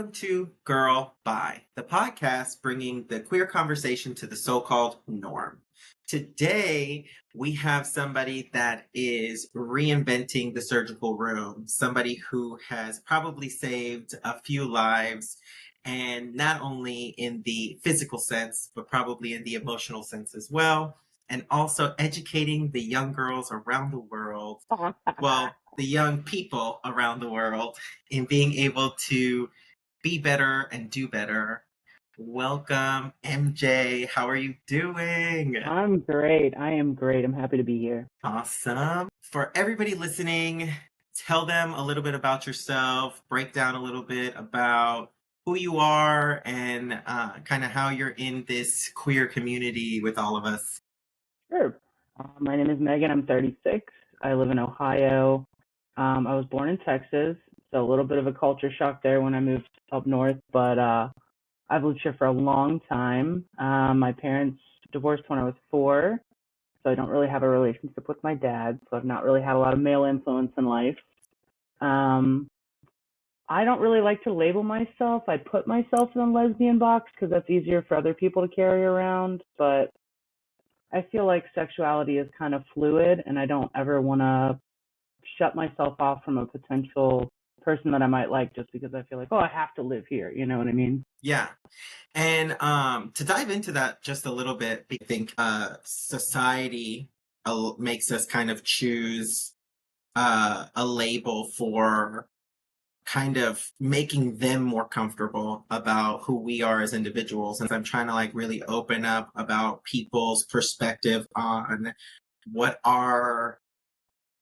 welcome to Girlbye, the podcast bringing the queer conversation to the so-called norm. Today, we have somebody that is reinventing the surgical room, somebody who has probably saved a few lives, and not only in the physical sense, but probably in the emotional sense as well, and also educating the young girls around the world, well, the young people around the world, in being able to be better and do better. Welcome, MJ. How are you doing? I'm great. I am great. I'm happy to be here. Awesome. For everybody listening, tell them a little bit about yourself, break down a little bit about who you are and kind of how you're in this queer community with all of us. Sure. My name is Megan. I'm 36. I live in Ohio. I was born in Texas, so a little bit of a culture shock there when I moved up north, but I've lived here for a long time. My parents divorced when I was 4, so I don't really have a relationship with my dad, so I've not really had a lot of male influence in life. Um, I don't really like to label myself. I put myself in the lesbian box because that's easier for other people to carry around, but I feel like sexuality is kind of fluid, and I don't ever want to shut myself off from a potential person that I might like just because I feel like, oh, I have to live here. You know what I mean? Yeah. And to dive into that just a little bit, I think society makes us kind of choose a label for kind of making them more comfortable about who we are as individuals. And I'm trying to like really open up about people's perspective on what our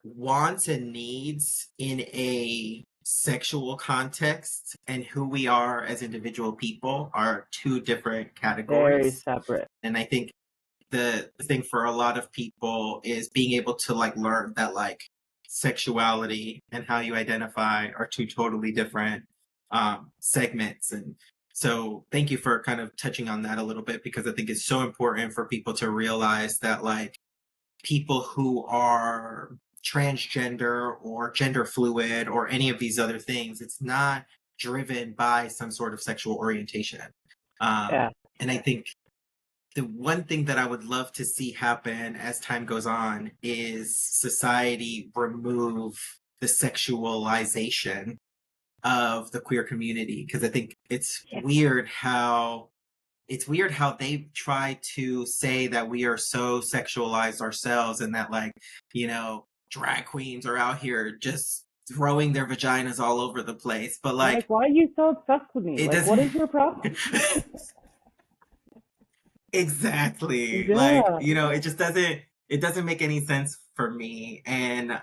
wants and needs in a sexual context and who we are as individual people are two different Very categories. separate. And I think the thing for a lot of people is being able to like learn that like sexuality and how you identify are two totally different segments. And so thank you for kind of touching on that a little bit, because I think it's so important for people to realize that like people who are transgender or gender fluid or any of these other things, it's not driven by some sort of sexual orientation. Yeah. And I think the one thing that I would love to see happen as time goes on is society remove the sexualization of the queer community, because I think it's weird how they try to say that we are so sexualized ourselves and that like, drag queens are out here just throwing their vaginas all over the place, but I'm like, like why are you so obsessed with me? it Like, what doesn't is your problem? exactly, like, Yeah. it doesn't make any sense for me. And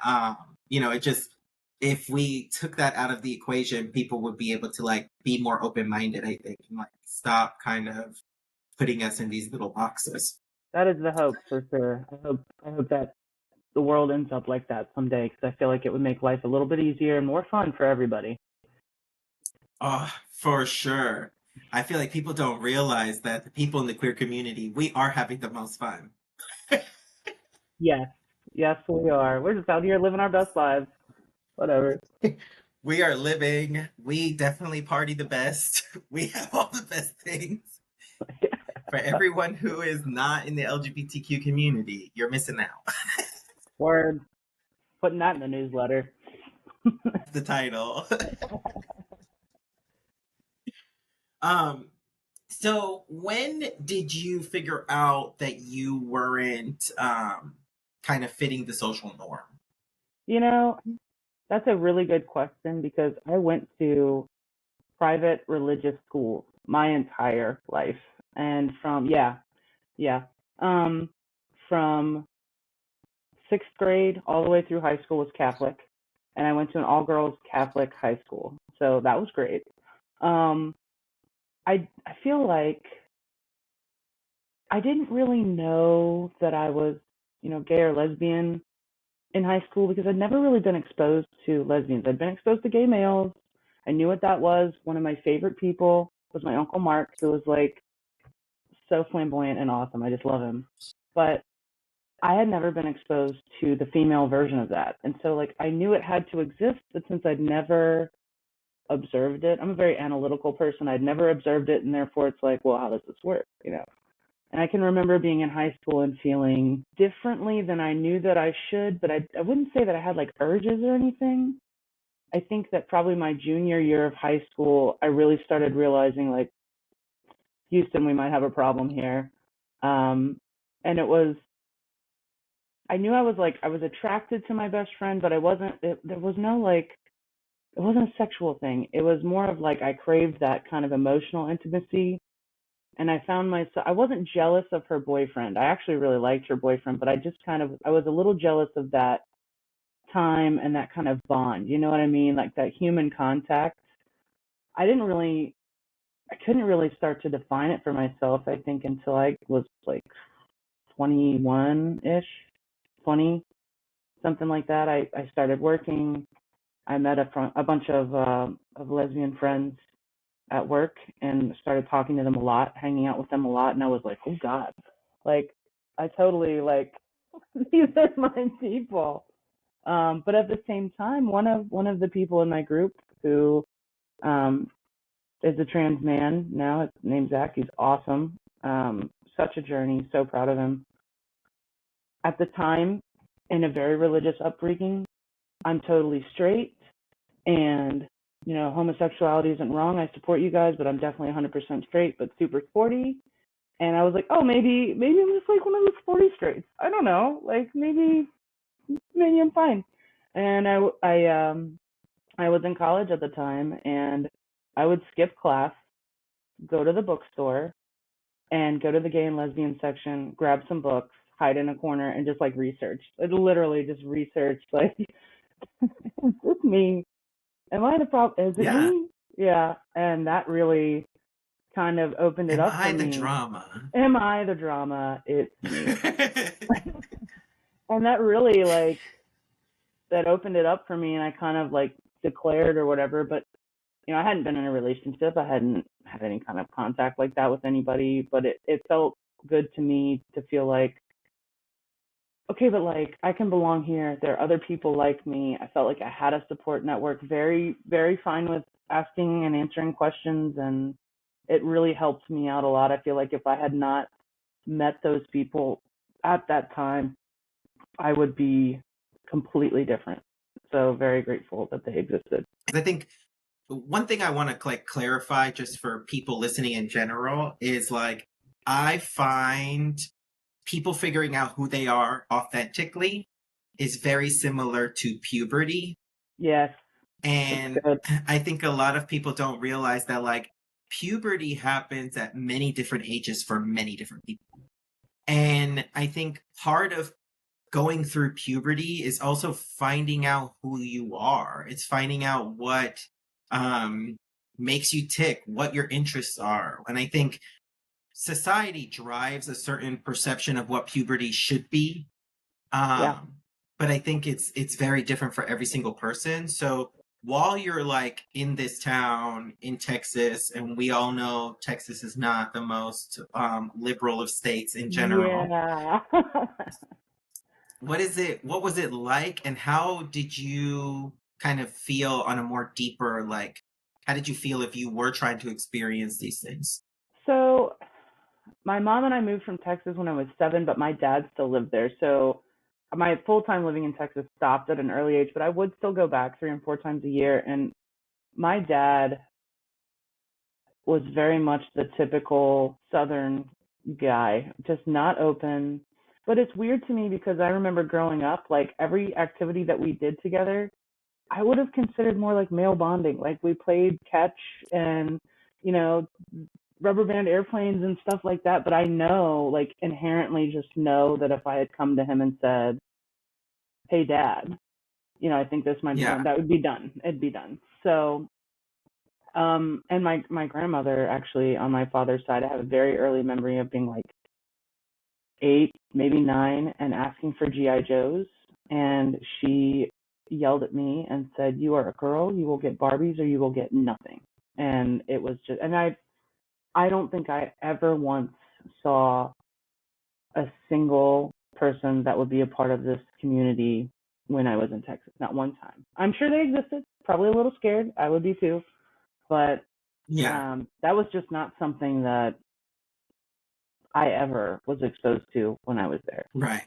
it just, if we took that out of the equation, people would be able to like be more open-minded, I think, and like stop kind of putting us in these little boxes. That is the hope for sure. I hope that the world ends up like that someday because I feel like it would make life a little bit easier and more fun for everybody. Oh, for sure. I feel like people don't realize that the people in the queer community, we are having the most fun. Yes. Yes, we are. We're just out here living our best lives. Whatever. We are living, we definitely party the best. We have all the best things. For everyone who is not in the LGBTQ community, you're missing out. Word. Putting that in the newsletter. The title. um, so when did you figure out that you weren't kind of fitting the social norm? You know, that's a really good question because I went to private religious schools my entire life. And yeah, um, from 6th grade all the way through high school was Catholic. And I went to an all girls Catholic high school. So that was great. Um, I feel like I didn't really know that I was, gay or lesbian in high school because I'd never really been exposed to lesbians. I'd been exposed to gay males. I knew what that was. One of my favorite people was my Uncle Mark, who was like so flamboyant and awesome. I just love him. But I had never been exposed to the female version of that. And so like I knew it had to exist, but since I'd never observed it. I'm a very analytical person. I'd never observed it, and therefore it's like, well, how does this work? You know. And I can remember being in high school and feeling differently than I knew that I should, but I wouldn't say that I had like urges or anything. I think that probably my junior year of high school, I really started realizing like, Houston, we might have a problem here. And it was, I knew I was attracted to my best friend, but there was no like, it wasn't a sexual thing. It was more of like I craved that kind of emotional intimacy. And I found myself, I wasn't jealous of her boyfriend. I actually really liked her boyfriend, but I was a little jealous of that time and that kind of bond. You know what I mean? Like that human contact. I didn't really, I couldn't really start to define it for myself, I think, until I was like 21-ish, 20, something like that. I started working. I met a bunch of lesbian friends at work and started talking to them a lot, hanging out with them a lot, and I was like, oh God, like I totally like these are my people. But at the same time, one of the people in my group who um, is a trans man now, his name's Zach. He's awesome. Such a journey. So proud of him. At the time, in a very religious upbringing, I'm totally straight, and homosexuality isn't wrong. I support you guys, but I'm definitely 100% straight, but super sporty. And I was like, oh, maybe I'm just like one of those sporty straights. I don't know, like maybe I'm fine. And I was in college at the time, and I would skip class, go to the bookstore, and go to the gay and lesbian section, grab some books, hide in a corner, and just like research. It literally just research like, is this me? Am I the problem? Is it Yeah. me? Yeah, and that really kind of opened it Am up for I the me. drama? Am I the drama? It's me. And that really like that opened it up for me, and I kind of like declared or whatever. But I hadn't been in a relationship. I hadn't had any kind of contact like that with anybody. But it felt good to me to feel like, okay, but like I can belong here. There are other people like me. I felt like I had a support network. Very, very fine with asking and answering questions, and it really helped me out a lot. I feel like if I had not met those people at that time, I would be completely different. So very grateful that they existed. I think one thing I want to like clarify just for people listening in general is like I find people figuring out who they are authentically is very similar to puberty. Yes, that's And good. I think a lot of people don't realize that like puberty happens at many different ages for many different people. And I think part of going through puberty is also finding out who you are. It's finding out what um, makes you tick, what your interests are. And I think society drives a certain perception of what puberty should be. Yeah. But I think it's very different for every single person. So while you're like in this town in Texas, and we all know Texas is not the most liberal of states in general, Yeah. what was it like, and how did you kind of feel on a more deeper, like, how did you feel if you were trying to experience these things? So my mom and I moved from Texas when I was 7, but my dad still lived there. So my full time living in Texas stopped at an early age, but I would still go back 3 and 4 times a year. And my dad was very much the typical Southern guy, just not open. But it's weird to me because I remember growing up, like every activity that we did together, I would have considered more like male bonding. Like we played catch and, you know, rubber band airplanes and stuff like that. But I know, like inherently just know that if I had come to him and said, hey, dad, I think this might be Yeah. done, that would be done. It'd be done. So, and my grandmother actually on my father's side, I have a very early memory of being like 8, maybe 9, and asking for GI Joes, and she yelled at me and said, "You are a girl. You will get Barbies, or you will get nothing." And it was just, and I don't think I ever once saw a single person that would be a part of this community when I was in Texas. Not one time. I'm sure they existed. Probably a little scared. I would be too. But Yeah, that was just not something that I ever was exposed to when I was there. right.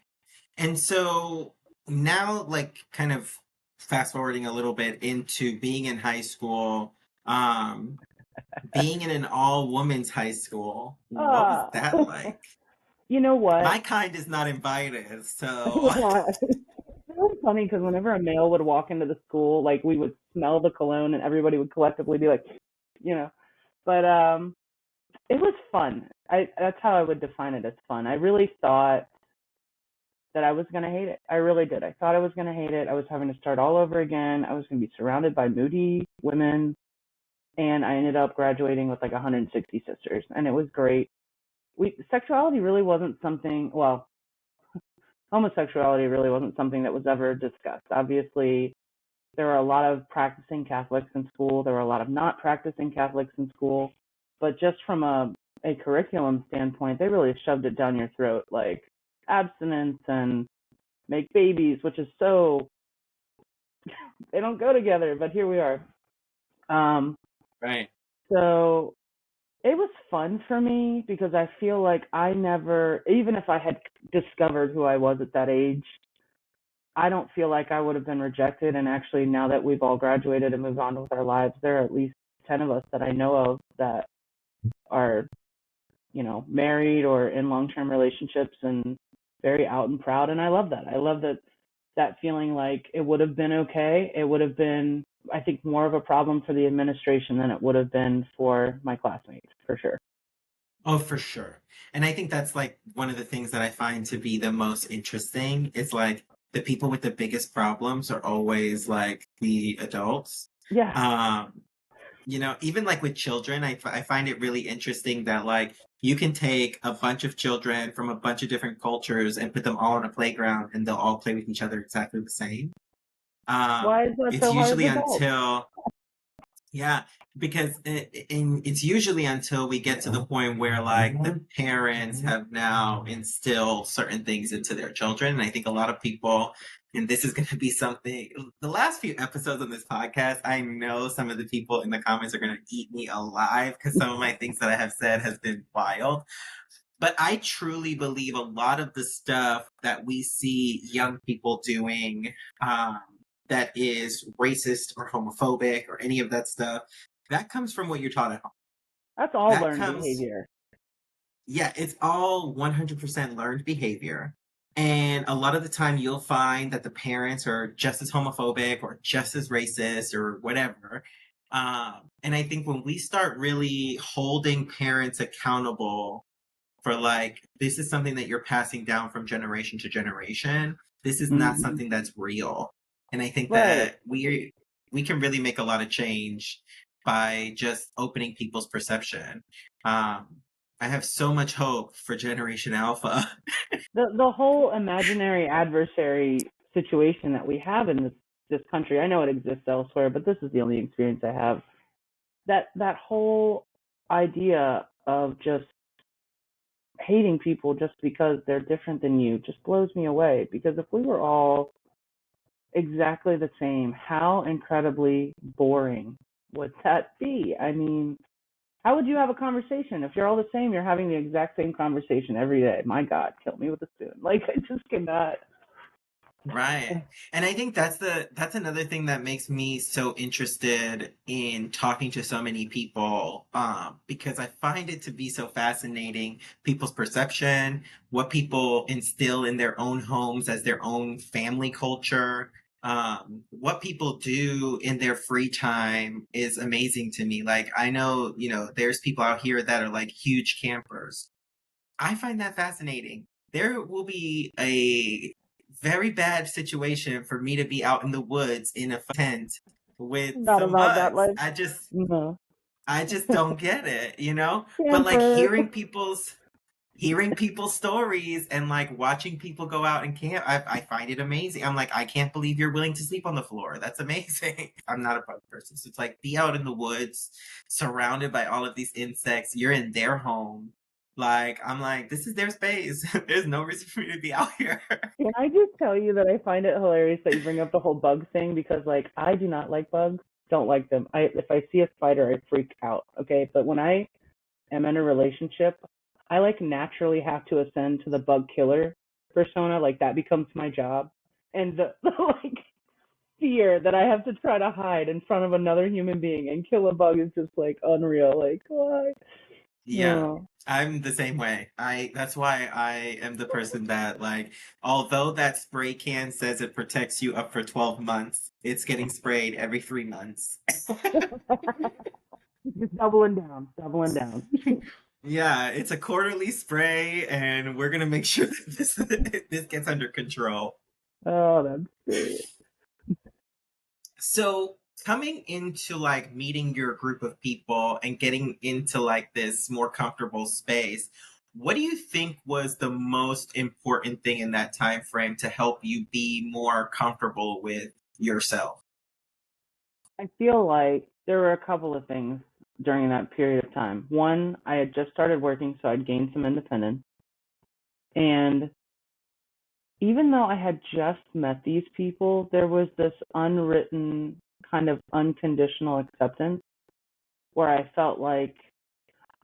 And so now, like, kind of fast forwarding a little bit into being in high school, um, being in an all women's high school, what was Ah, that like? you know My what? kind is not invited, so Yeah, it was funny because whenever a male would walk into the school, like we would smell the cologne and everybody would collectively be like, you know. But it was fun. I That's how I would define it as fun. I really thought that I was gonna hate it. I really did. I thought I was gonna hate it. I was having to start all over again. I was gonna be surrounded by moody women, and I ended up graduating with like 160 sisters, and it was great. We Sexuality really wasn't something. Well, homosexuality really wasn't something that was ever discussed. Obviously, there were a lot of practicing Catholics in school. There were a lot of not practicing Catholics in school. But just from a curriculum standpoint, they really shoved it down your throat, like abstinence and make babies, which is so, they don't go together, but here we are. Um, right. so it was fun for me because I feel like I never, even if I had discovered who I was at that age, I don't feel like I would have been rejected. And actually, now that we've all graduated and moved on with our lives, there are at least 10 of us that I know of that are, married or in long-term relationships and very out and proud. And I love that. I love that feeling like it would have been okay. It would have been, I think, more of a problem for the administration than it would have been for my classmates, for sure. Oh, for sure. And I think that's like one of the things that I find to be the most interesting is like the people with the biggest problems are always like the adults. Yeah. Um, even like with children, I find it really interesting that like you can take a bunch of children from a bunch of different cultures and put them all on a playground and they'll all play with each other exactly the same. Why is that It's so hard as usually adults? until yeah, because it's usually until we get to the point where like the parents have now instilled certain things into their children. And I think a lot of people, and this is going to be something, the last few episodes on this podcast, I know some of the people in the comments are going to eat me alive because some of my things that I have said has been wild. But I truly believe a lot of the stuff that we see young people doing um, that is racist or homophobic or any of that stuff, that comes from what you're taught at home. That's all That learned comes, behavior. yeah, it's all 100% learned behavior. And a lot of the time you'll find that the parents are just as homophobic or just as racist or whatever. And I think when we start really holding parents accountable for like this is something that you're passing down from generation to generation. This is not Hmm. something that's real. And I think Right. that we can really make a lot of change by just opening people's perception. Um, I have so much hope for Generation Alpha. The whole imaginary adversary situation that we have in this country, I know it exists elsewhere, but this is the only experience I have. That whole idea of just hating people just because they're different than you just blows me away. Because if we were all exactly the same, how incredibly boring would that be? I mean, how would you have a conversation if you're all the same? You're having the exact same conversation every day. My God, kill me with a spoon. Like I just cannot. Right. And I think that's another thing that makes me so interested in talking to so many people, because I find it to be so fascinating, people's perception, what people instill in their own homes as their own family culture, what people do in their free time is amazing to me. Like I know, there's people out here that are like huge campers. I find that fascinating. There will be a very bad situation for me to be out in the woods in a tent with Not some about that bugs. life. No. I just don't get it. But like Camper. hearing people's stories and like watching people go out and camp, I find it amazing. I'm like, I can't believe you're willing to sleep on the floor. That's amazing. I'm not a bug person. So it's like be out in the woods, surrounded by all of these insects. You're in their home. Like, I'm like, this is their space. There's no reason for me to be out here. Can I just tell you that I find it hilarious that you bring up the whole bug thing because, like, I do not like bugs. don't like them. If I see a spider, I freak out. Okay, but when I am in a relationship, I like naturally have to ascend to the bug killer persona. Like that becomes my job, and the like fear that I have to try to hide in front of another human being and kill a bug is just like unreal. Like why? Yeah, Oh. I'm the same way. That's why I am the person that like, although that spray can says it protects you up for 12 months, it's getting sprayed every 3 months. Just doubling down, doubling down. Yeah, it's a quarterly spray, and we're gonna make sure that this gets under control. Oh, that's great. So coming into like meeting your group of people and getting into like this more comfortable space, what do you think was the most important thing in that time frame to help you be more comfortable with yourself? I feel like there were a couple of things during that period of time. One, I had just started working, so I'd gained some independence. And even though I had just met these people, there was this unwritten kind of unconditional acceptance where I felt like,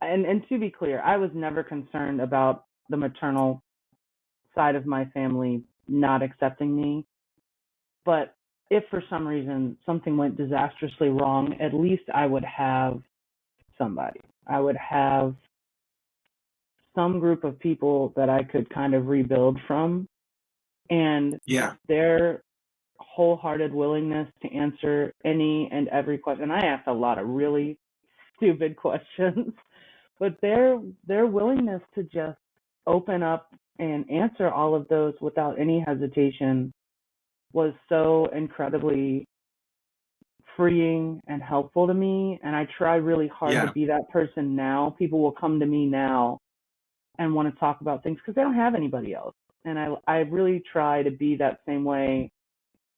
and to be clear, I was never concerned about the maternal side of my family not accepting me. But if for some reason something went disastrously wrong, at least I would have somebody. I would have some group of people that I could kind of rebuild from. And Yeah, their wholehearted willingness to answer any and every question. I asked a lot of really stupid questions, but their willingness to just open up and answer all of those without any hesitation was so incredibly freeing and helpful to me. And I try really hard to yeah, be that person now. People will come to me now and want to talk about things because they don't have anybody else. And I really try to be that same way.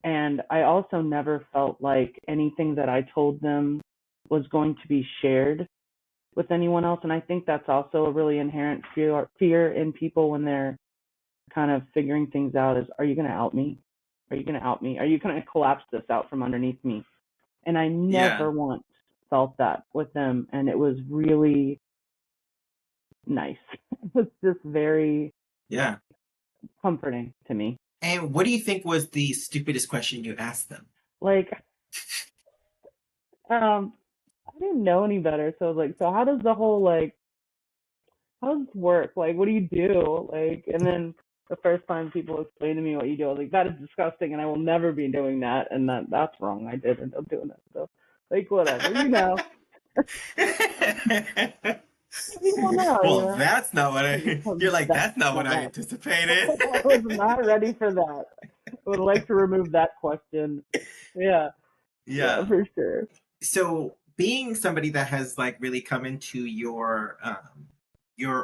And I also never felt like anything that I told them was going to be shared with anyone else. And I think that's also a really inherent fear in people when they're kind of figuring things out is, are you going to out me? Are you going to out me? Are you going to collapse this out from underneath me? And I yeah, never once felt that with them. And it was really nice. It was just very yeah. comforting to me. And what do you think was the stupidest question you asked them? Like, I didn't know any better. So I was like, so how does the whole like, how does this work? Like, what do you do? Like, and then the first time people explained to me what you do, I was like, that is disgusting, and I will never be doing that, and that's wrong. I did end up doing it. So, like, whatever, you don't know, Well, that's not what you're like, That's that's not what not I right. anticipated. I was not ready for that. I would like to remove that question. Yeah, yeah, Yeah. for sure. So being somebody that has like really come into your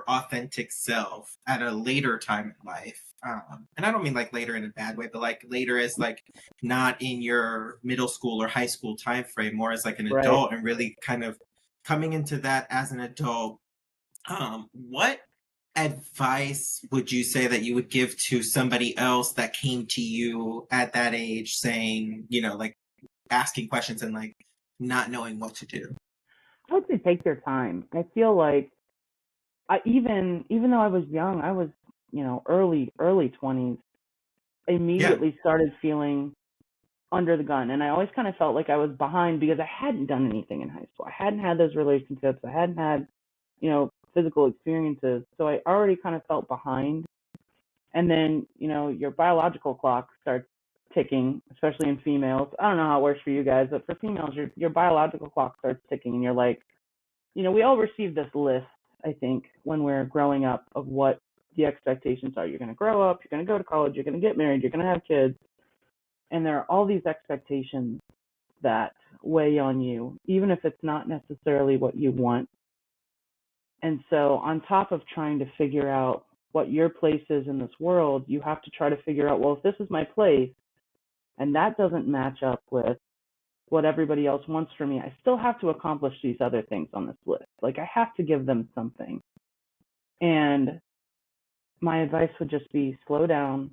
authentic self at a later time in life, and I don't mean like later in a bad way, but like later as like not in your middle school or high school time frame, more as like an Right. adult and really kind of coming into that as an adult. What advice would you say that you would give to somebody else that came to you at that age saying, like asking questions and like not knowing what to do? I would say take your time. I feel like even though I was young, I was early 20s. Yeah, Immediately started feeling under the gun, and I always kind of felt like I was behind because I hadn't done anything in high school. I hadn't had those relationships. I hadn't had physical experiences, so I already kind of felt behind. And then your biological clock starts ticking, especially in females. I don't know how it works for you guys, but for females, your biological clock starts ticking, and you're like, we all receive this list, I think, when we're growing up of what the expectations are. You're going to grow up, you're going to go to college, you're going to get married, you're going to have kids. And there are all these expectations that weigh on you, even if it's not necessarily what you want. And so, on top of trying to figure out what your place is in this world, you have to try to figure out, well, if this is my place and that doesn't match up with what everybody else wants from me, I still have to accomplish these other things on this list. Like, I have to give them something. And my advice would just be slow down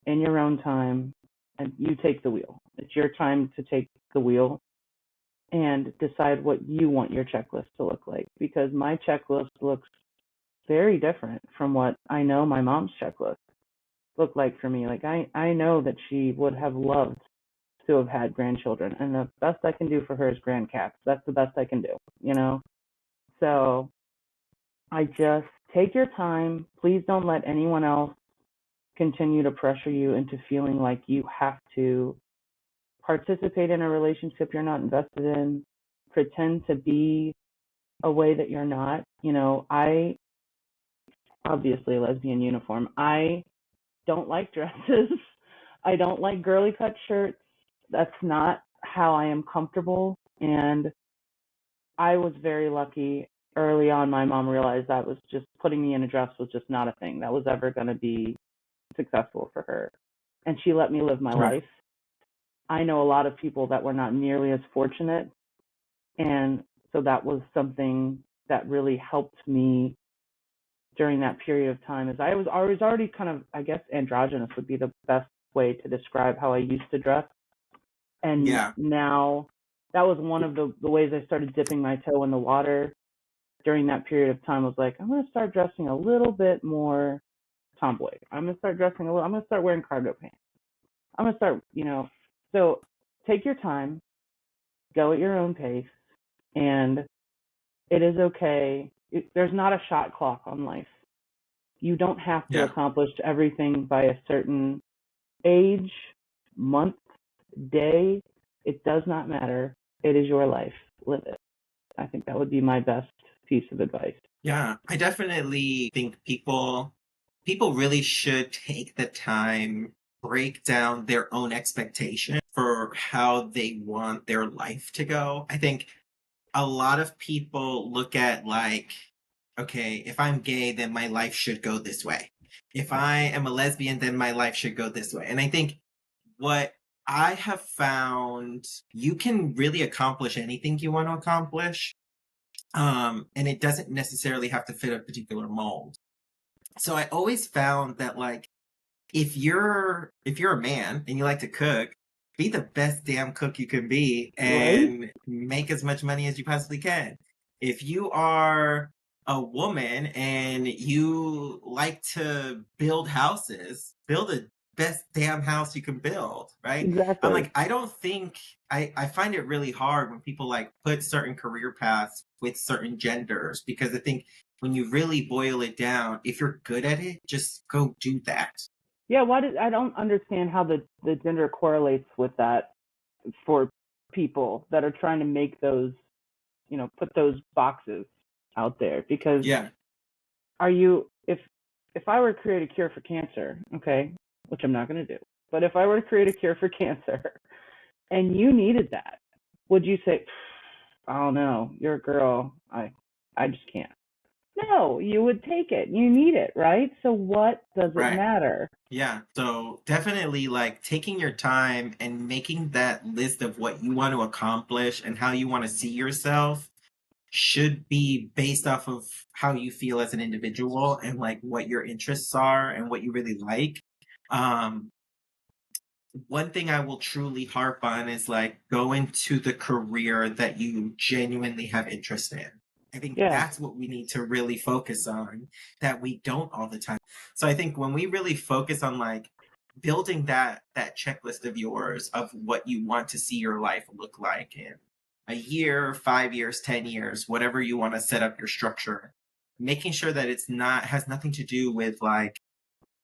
in your own time and you take the wheel. It's your time to take the wheel. and decide what you want your checklist to look like, because my checklist looks very different from what I know my mom's checklist looked like for me. Like I know that she would have loved to have had grandchildren, and the best I can do for her is grandcats. That's the best I can do, you know? So I just take your time. Please don't let anyone else continue to pressure you into feeling like you have to participate in a relationship you're not invested in, pretend to be a way that you're not. You know, I obviously lesbian uniform. I don't like dresses. I don't like girly cut shirts. That's not how I am comfortable. And I was very lucky early on. My mom realized that was just putting me in a dress was just not a thing that was ever going to be successful for her. And she let me live my Right. life. I know a lot of people that were not nearly as fortunate. And so that was something that really helped me during that period of time. As I was already kind of, I guess, androgynous would be the best way to describe how I used to dress. And Yeah. now that was one of the ways I started dipping my toe in the water during that period of time. Was like, I'm going to start dressing a little bit more tomboy. I'm going to start dressing I'm going to start wearing cargo pants. I'm going to start, so take your time, go at your own pace, and it is okay. There's not a shot clock on life. You don't have to Yeah. accomplish everything by a certain age, month, day. It does not matter. It is your life. Live it. I think that would be my best piece of advice. Yeah. I definitely think people really should take the time, break down their own expectations for how they want their life to go. I think a lot of people look at like, okay, if I'm gay, then my life should go this way. If I am a lesbian, then my life should go this way. And I think what I have found, you can really accomplish anything you want to accomplish. And it doesn't necessarily have to fit a particular mold. So I always found that like if you're a man and you like to cook, be the best damn cook you can be Right? and make as much money as you possibly can. If you are a woman and you like to build houses, build the best damn house you can build, right? I'm Exactly. like, I don't think I find it really hard when people like put certain career paths with certain genders, because I think when you really boil it down, if you're good at it, just go do that. Yeah, I don't understand how the gender correlates with that for people that are trying to make those, put those boxes out there, because Yeah. are you if I were to create a cure for cancer, okay, which I'm not going to do, but if I were to create a cure for cancer and you needed that, would you say, "Oh no, you're a girl. I just can't." No, you would take it. You need it, right? So what does it Right. matter? Yeah. So definitely like taking your time and making that list of what you want to accomplish and how you want to see yourself should be based off of how you feel as an individual and like what your interests are and what you really like. Um, One thing I will truly harp on is like go into the career that you genuinely have interest in. I think Yeah, that's what we need to really focus on, that we don't all the time. So I think when we really focus on like building that checklist of yours of what you want to see your life look like in a year, 5 years, 10 years, whatever you want to set up your structure, making sure that it's not has nothing to do with like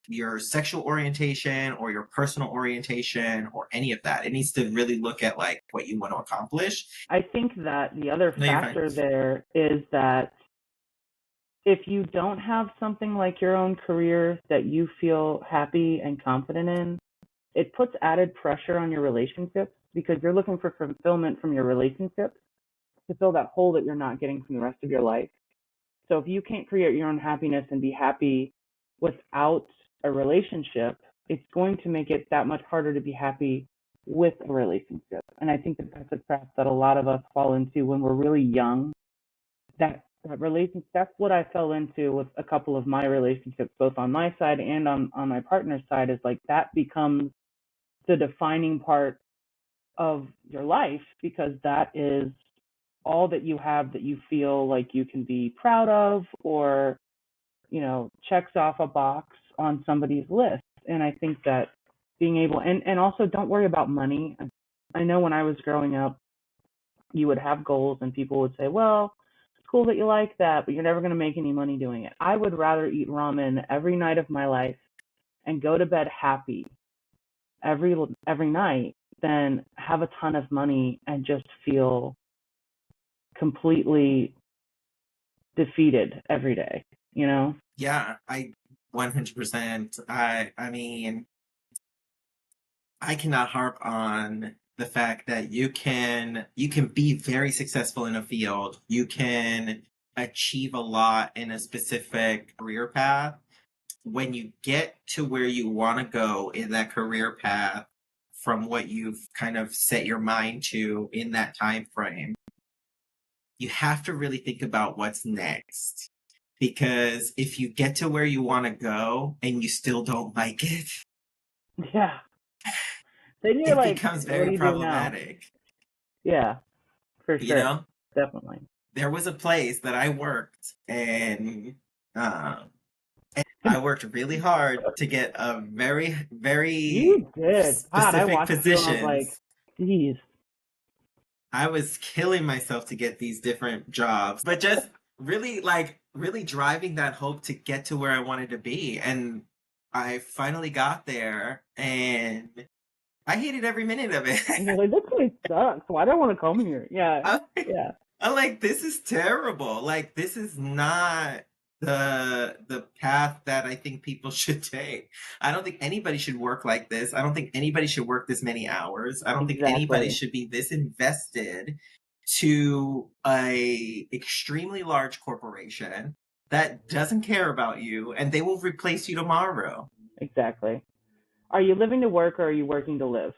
your sexual orientation or your personal orientation or any of that. It needs to really look at like what you want to accomplish. I think that the other No, you're fine. factor there is that if you don't have something like your own career that you feel happy and confident in, it puts added pressure on your relationships, because you're looking for fulfillment from your relationships to fill that hole that you're not getting from the rest of your life. So if you can't create your own happiness and be happy without a relationship, it's going to make it that much harder to be happy with a relationship. And I think that that's a trap that a lot of us fall into when we're really young. That relationship, that's what I fell into with a couple of my relationships, both on my side and on my partner's side, is like that becomes the defining part of your life, because that is all that you have that you feel like you can be proud of, or checks off a box on somebody's list. And I think that being able, and also don't worry about money. I know when I was growing up, you would have goals and people would say, well, it's cool that you like that, but you're never going to make any money doing it. I would rather eat ramen every night of my life and go to bed happy every night than have a ton of money and just feel completely defeated every day, Yeah, I 100%. I mean, I cannot harp on the fact that you can be very successful in a field. You can achieve a lot in a specific career path. When you get to where you want to go in that career path from what you've kind of set your mind to in that time frame, you have to really think about what's next. Because if you get to where you want to go and you still don't like it, Yeah. Then you're it like, becomes what very do you do now? problematic. Yeah, for You sure. know, Definitely. there was a place that I worked, um, and I worked really hard to get a very, very You did. God, I specific watched you and I was like, positions. geez. I was killing myself to get these different jobs, but just really really driving that hope to get to where I wanted to be. And I finally got there and I hated every minute of it. And you're like, this place sucks. Why do I want to come here? Yeah. I'm, Yeah. I'm like, this is terrible. Like, this is not the path that I think people should take. I don't think anybody should work like this. I don't think anybody should work this many hours. I don't think anybody Exactly. should be this invested to a extremely large corporation that doesn't care about you and they will replace you tomorrow. Exactly. Are you living to work or are you working to live?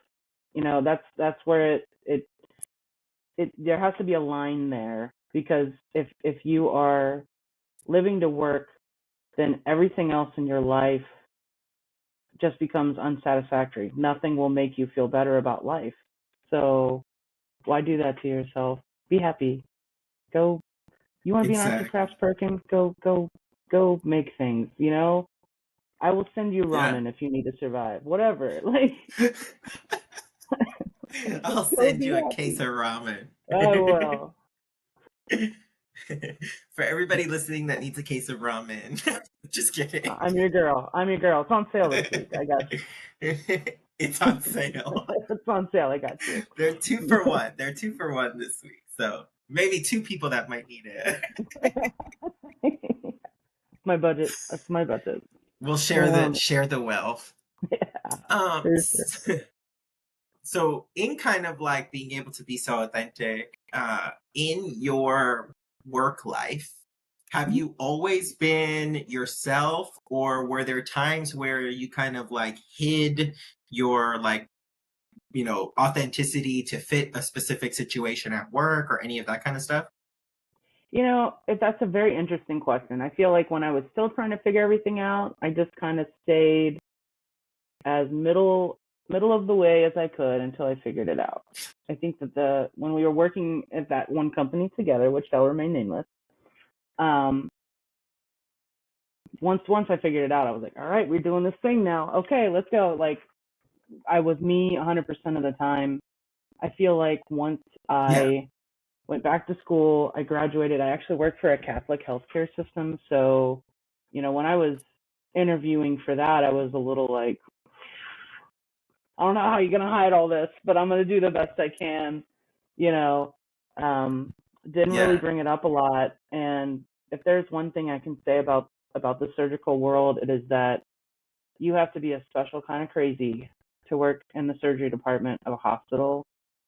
That's where it there has to be a line there, because if you are living to work, then everything else in your life just becomes unsatisfactory. Nothing will make you feel better about life. So why do that to yourself? Be happy. Go. You want to be an arts and Exactly. crafts person? Go make things. I will send you Yeah. ramen if you need to survive. Whatever. Like, I'll go send be you a case happy. of ramen. I will. For everybody listening that needs a case of ramen. Just kidding. I'm your girl. I'm your girl. It's on sale this week. I got It's you. on sale. It's on sale. I got you. They're two for one. They're 2 for 1 this week. So maybe two people that might need it. My budget. That's my budget. We'll Um, share the wealth. yeah, Um for sure. so in kind of like being able to be so authentic in your work life, have you always been yourself, or were there times where you kind of like hid your like authenticity to fit a specific situation at work or any of that kind of stuff? That's a very interesting question. I feel like when I was still trying to figure everything out, I just kind of stayed as middle of the way as I could until I figured it out. I think that the when we were working at that one company together, which shall remain nameless, um, once I figured it out, I was like, all right, we're doing this thing now. Okay, let's go. Like, I was me 100% of the time. I feel like once Yeah. I went back to school, I graduated. I actually worked for a Catholic healthcare system. So, when I was interviewing for that, I was a little like, I don't know how you're going to hide all this, but I'm going to do the best I can. You know, didn't really Yeah. bring it up a lot. And if there's one thing I can say about the surgical world, it is that you have to be a special kind of crazy to work in the surgery department of a hospital.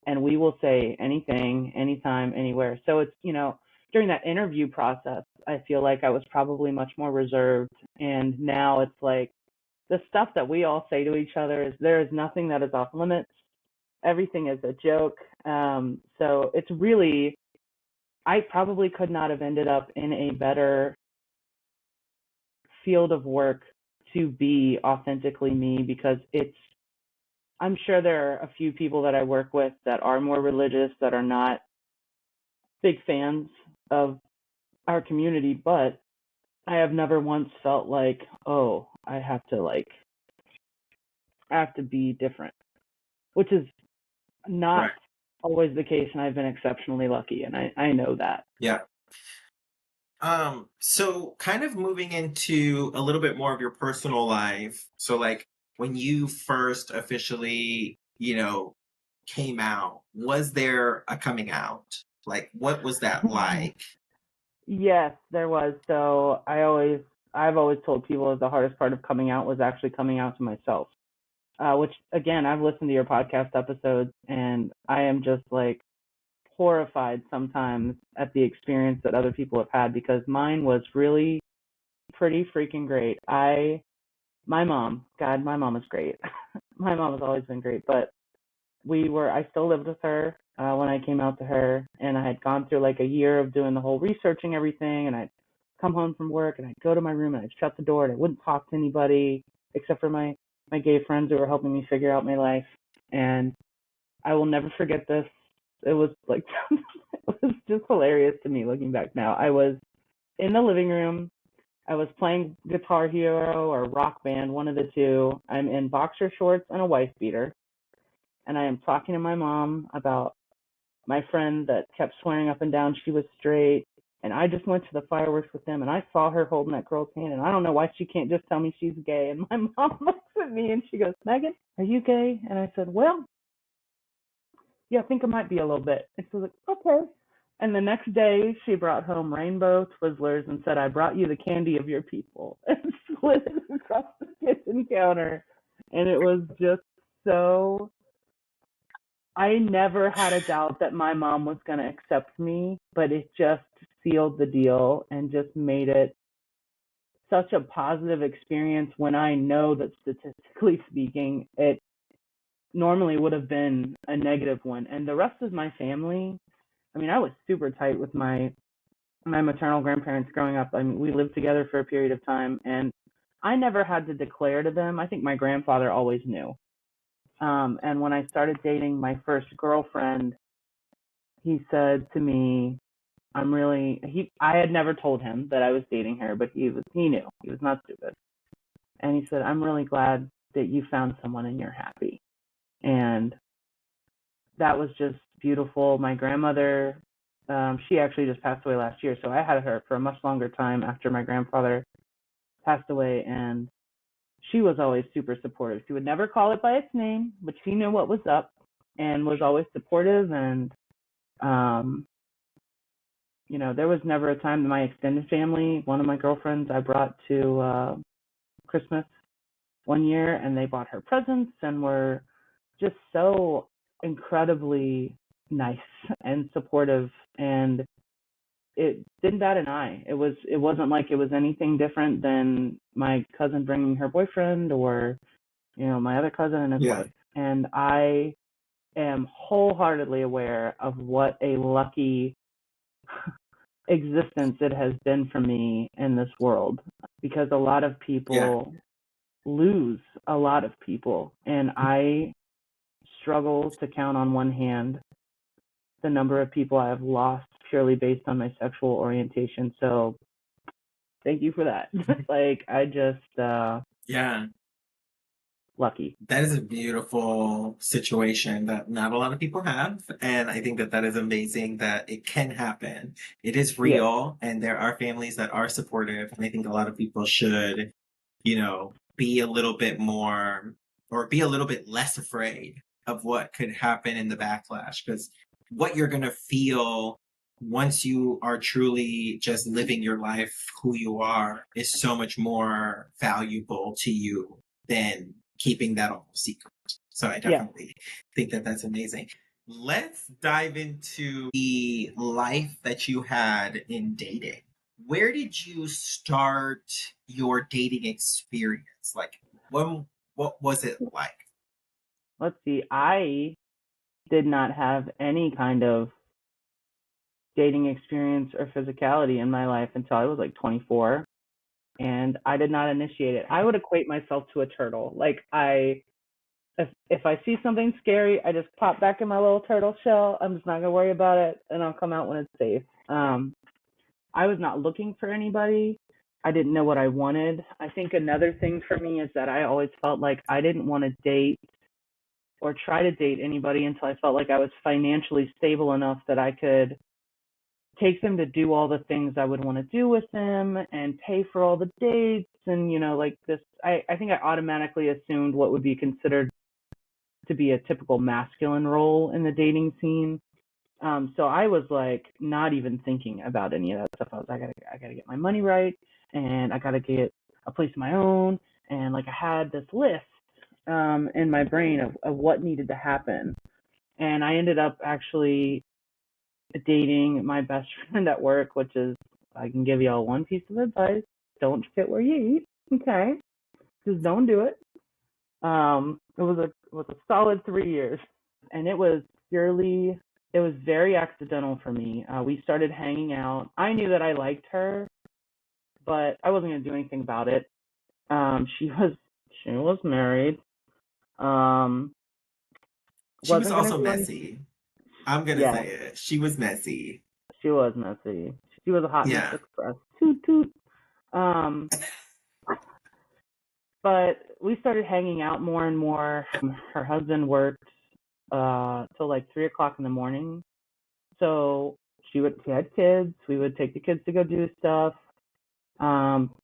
And we will say anything, anytime, anywhere. So it's, during that interview process, I feel like I was probably much more reserved. And now it's like the stuff that we all say to each other is there is nothing that is off limits. Everything is a joke. So it's really, I probably could not have ended up in a better field of work to be authentically me, because I'm sure there are a few people that I work with that are more religious that are not big fans of our community, but I have never once felt like, oh, I have to be different, which is not Right. always the case, and I've been exceptionally lucky, and I know that. Yeah. So kind of moving into a little bit more of your personal life. So like when you first officially, came out, was there a coming out? Like what was that like? Yes, there was. So I've always told people the hardest part of coming out was actually coming out to myself. Which again, I've listened to your podcast episodes, and I am just like horrified sometimes at the experience that other people have had, because mine was really pretty freaking great. My mom, God, my mom is great. My mom has always been great, but I still lived with her when I came out to her, and I had gone through like a year of doing the whole researching everything, and I'd come home from work and I'd go to my room and I'd shut the door and I wouldn't talk to anybody except for my gay friends who were helping me figure out my life. And I will never forget this. It was like it was just hilarious to me looking back now. I was in the living room. I was playing Guitar Hero or Rock Band, one of the two. I'm in boxer shorts and a wife beater, and I am talking to my mom about my friend that kept swearing up and down she was straight. And I just went to the fireworks with them, and I saw her holding that girl's hand, and I don't know why she can't just tell me she's gay. And my mom looks at me and she goes, "Megan, are you gay?" And I said, "Well, yeah, I think I might be a little bit." And she was like, "Okay." And the next day, she brought home rainbow Twizzlers and said, "I brought you the candy of your people," and slid it across the kitchen counter. And it was just so, I never had a doubt that my mom was going to accept me, but it just sealed the deal and just made it such a positive experience, when I know that statistically speaking, it normally would have been a negative one. And the rest of my family, I mean, I was super tight with my maternal grandparents growing up. I mean, we lived together for a period of time, and I never had to declare to them. I think my grandfather always knew. And when I started dating my first girlfriend, he said to me, I had never told him that I was dating her, but he knew. He was not stupid. And he said, "I'm really glad that you found someone and you're happy." And that was just beautiful. My grandmother, she actually just passed away last year, so I had her for a much longer time after my grandfather passed away, and she was always super supportive. She would never call it by its name, but she knew what was up and was always supportive. And um there was never a time that my extended family, one of my girlfriends I brought to Christmas one year, and they bought her presents and were just so incredibly nice and supportive. And it didn't bat an eye. It wasn't like it was anything different than my cousin bringing her boyfriend, or my other cousin and his Yeah. wife. And I am wholeheartedly aware of what a lucky existence it has been for me in this world, because a lot of Yeah. people lose a lot of people, and I struggle to count on one hand the number of people I have lost purely based on my sexual orientation. So thank you for that. Like, I just Yeah. lucky. That is a beautiful situation that not a lot of people have. And I think that that is amazing that it can happen. It is Yes. real, and there are families that are supportive. And I think a lot of people should, be a little bit more, or be a little bit less afraid of what could happen in the backlash. Because what you're going to feel once you are truly just living your life who you are is so much more valuable to you than keeping that all secret. So I Yeah. definitely think that that's amazing. Let's dive into the life that you had in dating. Where did you start your dating experience? Like, what was it like? Let's see. I did not have any kind of dating experience or physicality in my life until I was like 24, and I did not initiate it. I would equate myself to a turtle. Like, if I see something scary, I just pop back in my little turtle shell. I'm just not gonna worry about it, and I'll come out when it's safe. I was not looking for anybody. I didn't know what I wanted. I think another thing for me is that I always felt like I didn't want to date or try to date anybody until I felt like I was financially stable enough that I could take them to do all the things I would want to do with them and pay for all the dates and like this. I think I automatically assumed what would be considered to be a typical masculine role in the dating scene. So I was like not even thinking about any of that stuff. I was I gotta get my money right, and I gotta get a place of my own, and like I had this list in my brain of what needed to happen, and I ended up actually dating my best friend at work, which is I can give y'all one piece of advice: don't shit where you eat. Okay, just don't do it. It was a solid 3 years, and it was very accidental for me. We started hanging out. I knew that I liked her, but I wasn't gonna do anything about it. She was married. Um, She was wasn't gonna also do anything. messy. I'm gonna Yeah, say it. She was messy. she was messy. She was a hot mess Yeah. express. Toot toot. Um, but we started hanging out more and more. Her husband worked till like 3 o'clock in the morning. So she had kids. We would take the kids to go do stuff, um,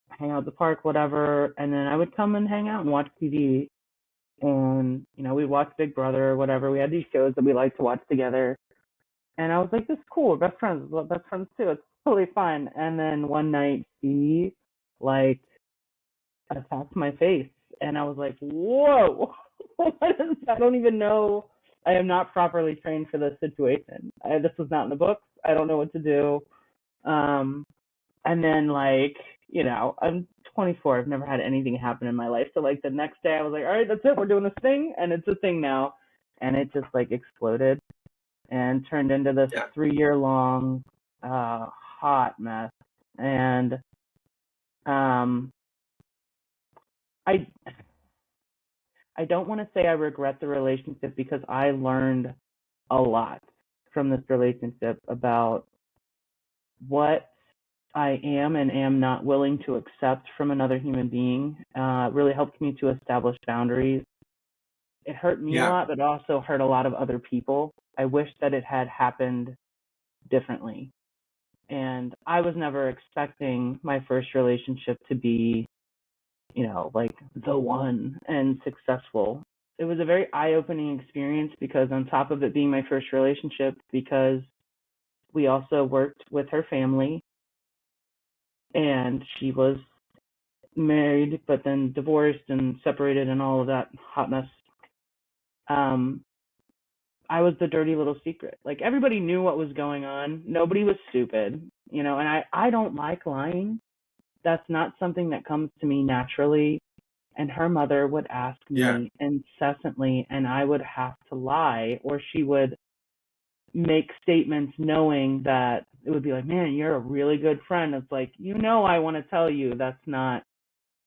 hang out at the park, whatever, and then I would come and hang out and watch TV. And we'd watch Big Brother or whatever. We had these shows that we liked to watch together. And I was like, "This is cool. We're best friends. We're best friends too. It's totally fine." And then one night she like attacked my face, and I was like, "Whoa!" I don't even know. I am not properly trained for this situation. This was not in the books. I don't know what to do. Um, and then I'm 24. I've never had anything happen in my life. So like the next day, I was like, "All right, that's it. We're doing this thing," and it's a thing now. And it just like exploded and turned into this Yeah. 3 year long hot mess. And um, I I don't want to say I regret the relationship because I learned a lot from this relationship about what I am and am not willing to accept from another human being. Really helped me to establish boundaries. It hurt me a Yeah. lot, but it also hurt a lot of other people. I wish that it had happened differently. And I was never expecting my first relationship to be, like the one and successful. It was a very eye-opening experience because on top of it being my first relationship, because we also worked with her family and she was married but then divorced and separated and all of that hot mess. Um, I was the dirty little secret. Like everybody knew what was going on. Nobody was stupid, and I don't like lying. That's not something that comes to me naturally. And her mother would ask Yeah. me incessantly, and I would have to lie, or she would make statements knowing that it would be like, "Man, you're a really good friend." It's like, I want to tell you that's not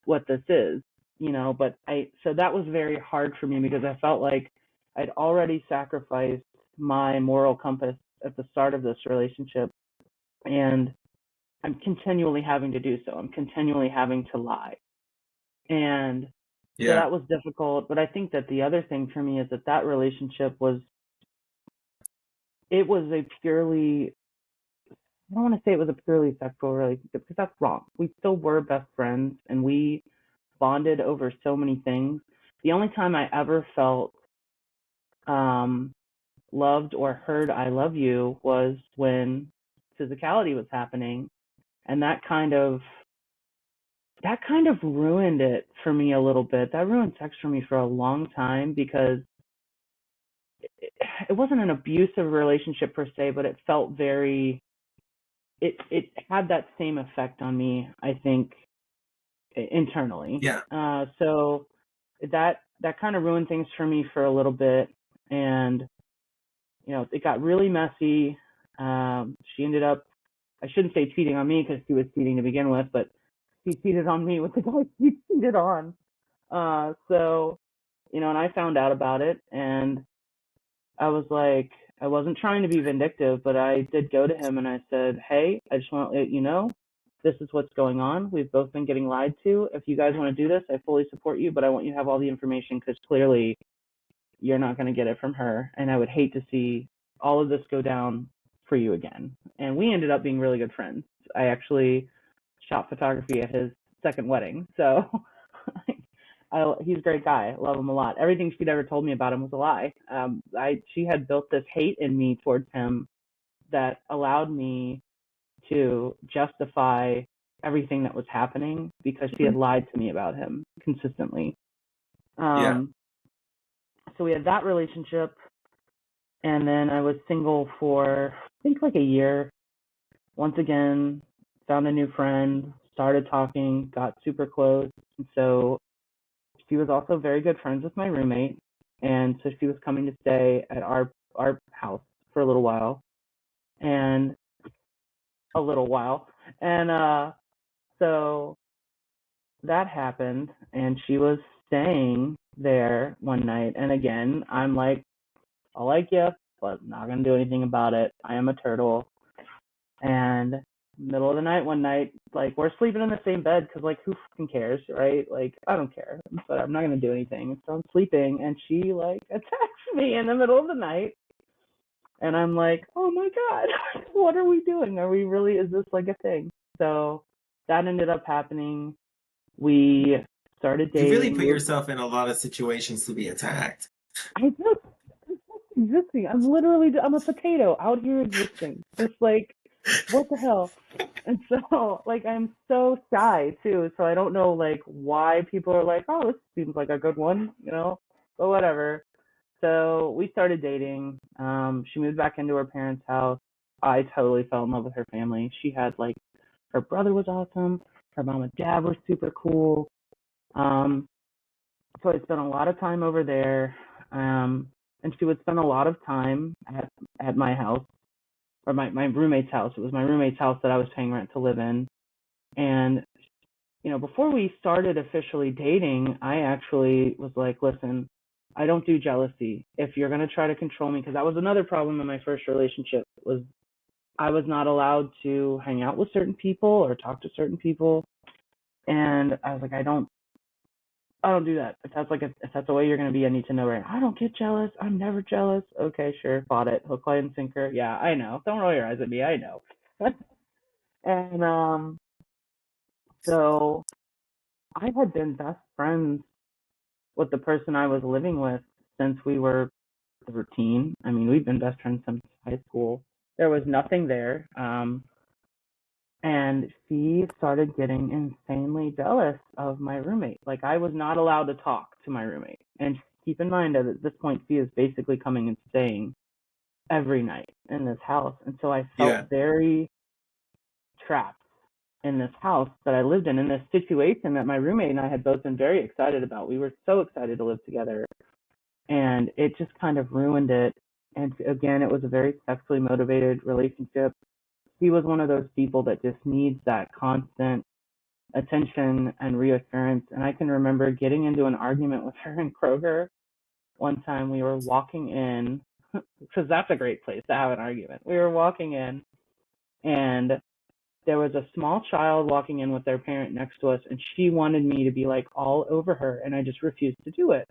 what this is, but so that was very hard for me because I felt like I'd already sacrificed my moral compass at the start of this relationship, and I'm continually having to do so. I'm continually having to lie. And so Yeah. that was difficult. But I think that the other thing for me is that relationship it was a purely, I don't want to say it was a purely sexual relationship because that's wrong. We still were best friends and we bonded over so many things. The only time I ever felt um, loved or heard "I love you" was when physicality was happening, and that kind of ruined it for me a little bit. That ruined sex for me for a long time because it wasn't an abusive relationship per se, but it felt very. It had that same effect on me, I think, internally. Yeah. So that kind of ruined things for me for a little bit, and it got really messy. She ended up, I shouldn't say cheating on me because she was cheating to begin with, but she cheated on me with the guy she cheated on. So and I found out about it, and I was like, I wasn't trying to be vindictive, but I did go to him and I said, hey, I just want to let you know, this is what's going on. We've both been getting lied to. If you guys want to do this, I fully support you, but I want you to have all the information because clearly you're not going to get it from her. And I would hate to see all of this go down for you again. And we ended up being really good friends. I actually shot photography at his second wedding. So he's a great guy. I love him a lot. Everything she'd ever told me about him was a lie. She had built this hate in me towards him that allowed me to justify everything that was happening because she had lied to me about him consistently. Yeah. So we had that relationship, and then I was single for I think like a year. Once again, found a new friend, started talking, got super close. And so she was also very good friends with my roommate, and so she was coming to stay at our house for a little while, and so that happened, and she was staying there one night, and again, I'm like, I like you, but not gonna do anything about it. I am a turtle. And middle of the night one night, like we're sleeping in the same bed because like who fucking cares, right? Like I don't care, but I'm not gonna do anything. So I'm sleeping, and she like attacks me in the middle of the night, and I'm like, oh my god, what are we doing? Are we really? Is this like a thing? So that ended up happening. We started You really dating. put yourself in a lot of situations to be attacked. I just existing. I'm a potato out here existing. Just like what the hell? And so, like, I'm so shy too. So I don't know, like, why people are like, oh, this seems like a good one, but whatever. So we started dating. She moved back into her parents' house. I totally fell in love with her family. She had, like, her brother was awesome. Her mom and dad were super cool. Um, so I spent a lot of time over there. And she would spend a lot of time at my house or my roommate's house. It was my roommate's house that I was paying rent to live in. And, before we started officially dating, I actually was like, listen, I don't do jealousy. If you're going to try to control me, because that was another problem in my first relationship, was I was not allowed to hang out with certain people or talk to certain people. And I was like, I don't do that. If that's the way you're going to be, I need to know, right? I don't get jealous. I'm never jealous. Okay, sure. Bought it. Hook, line, and sinker. Yeah, I know. Don't roll your eyes at me. I know. And so I had been best friends with the person I was living with since we were 13. I mean, we've been best friends since high school. There was nothing there. And she started getting insanely jealous of my roommate. Like, I was not allowed to talk to my roommate. And keep in mind that at this point, she is basically coming and staying every night in this house. And so I Yeah. felt very trapped in this house that I lived in this situation that my roommate and I had both been very excited about. We were so excited to live together, and it just kind of ruined it. And again, it was a very sexually motivated relationship. He was one of those people that just needs that constant attention and reassurance. And I can remember getting into an argument with her in Kroger one time. We were walking in, because that's a great place to have an argument. We were walking in, and there was a small child walking in with their parent next to us, and she wanted me to be like all over her, and I just refused to do it.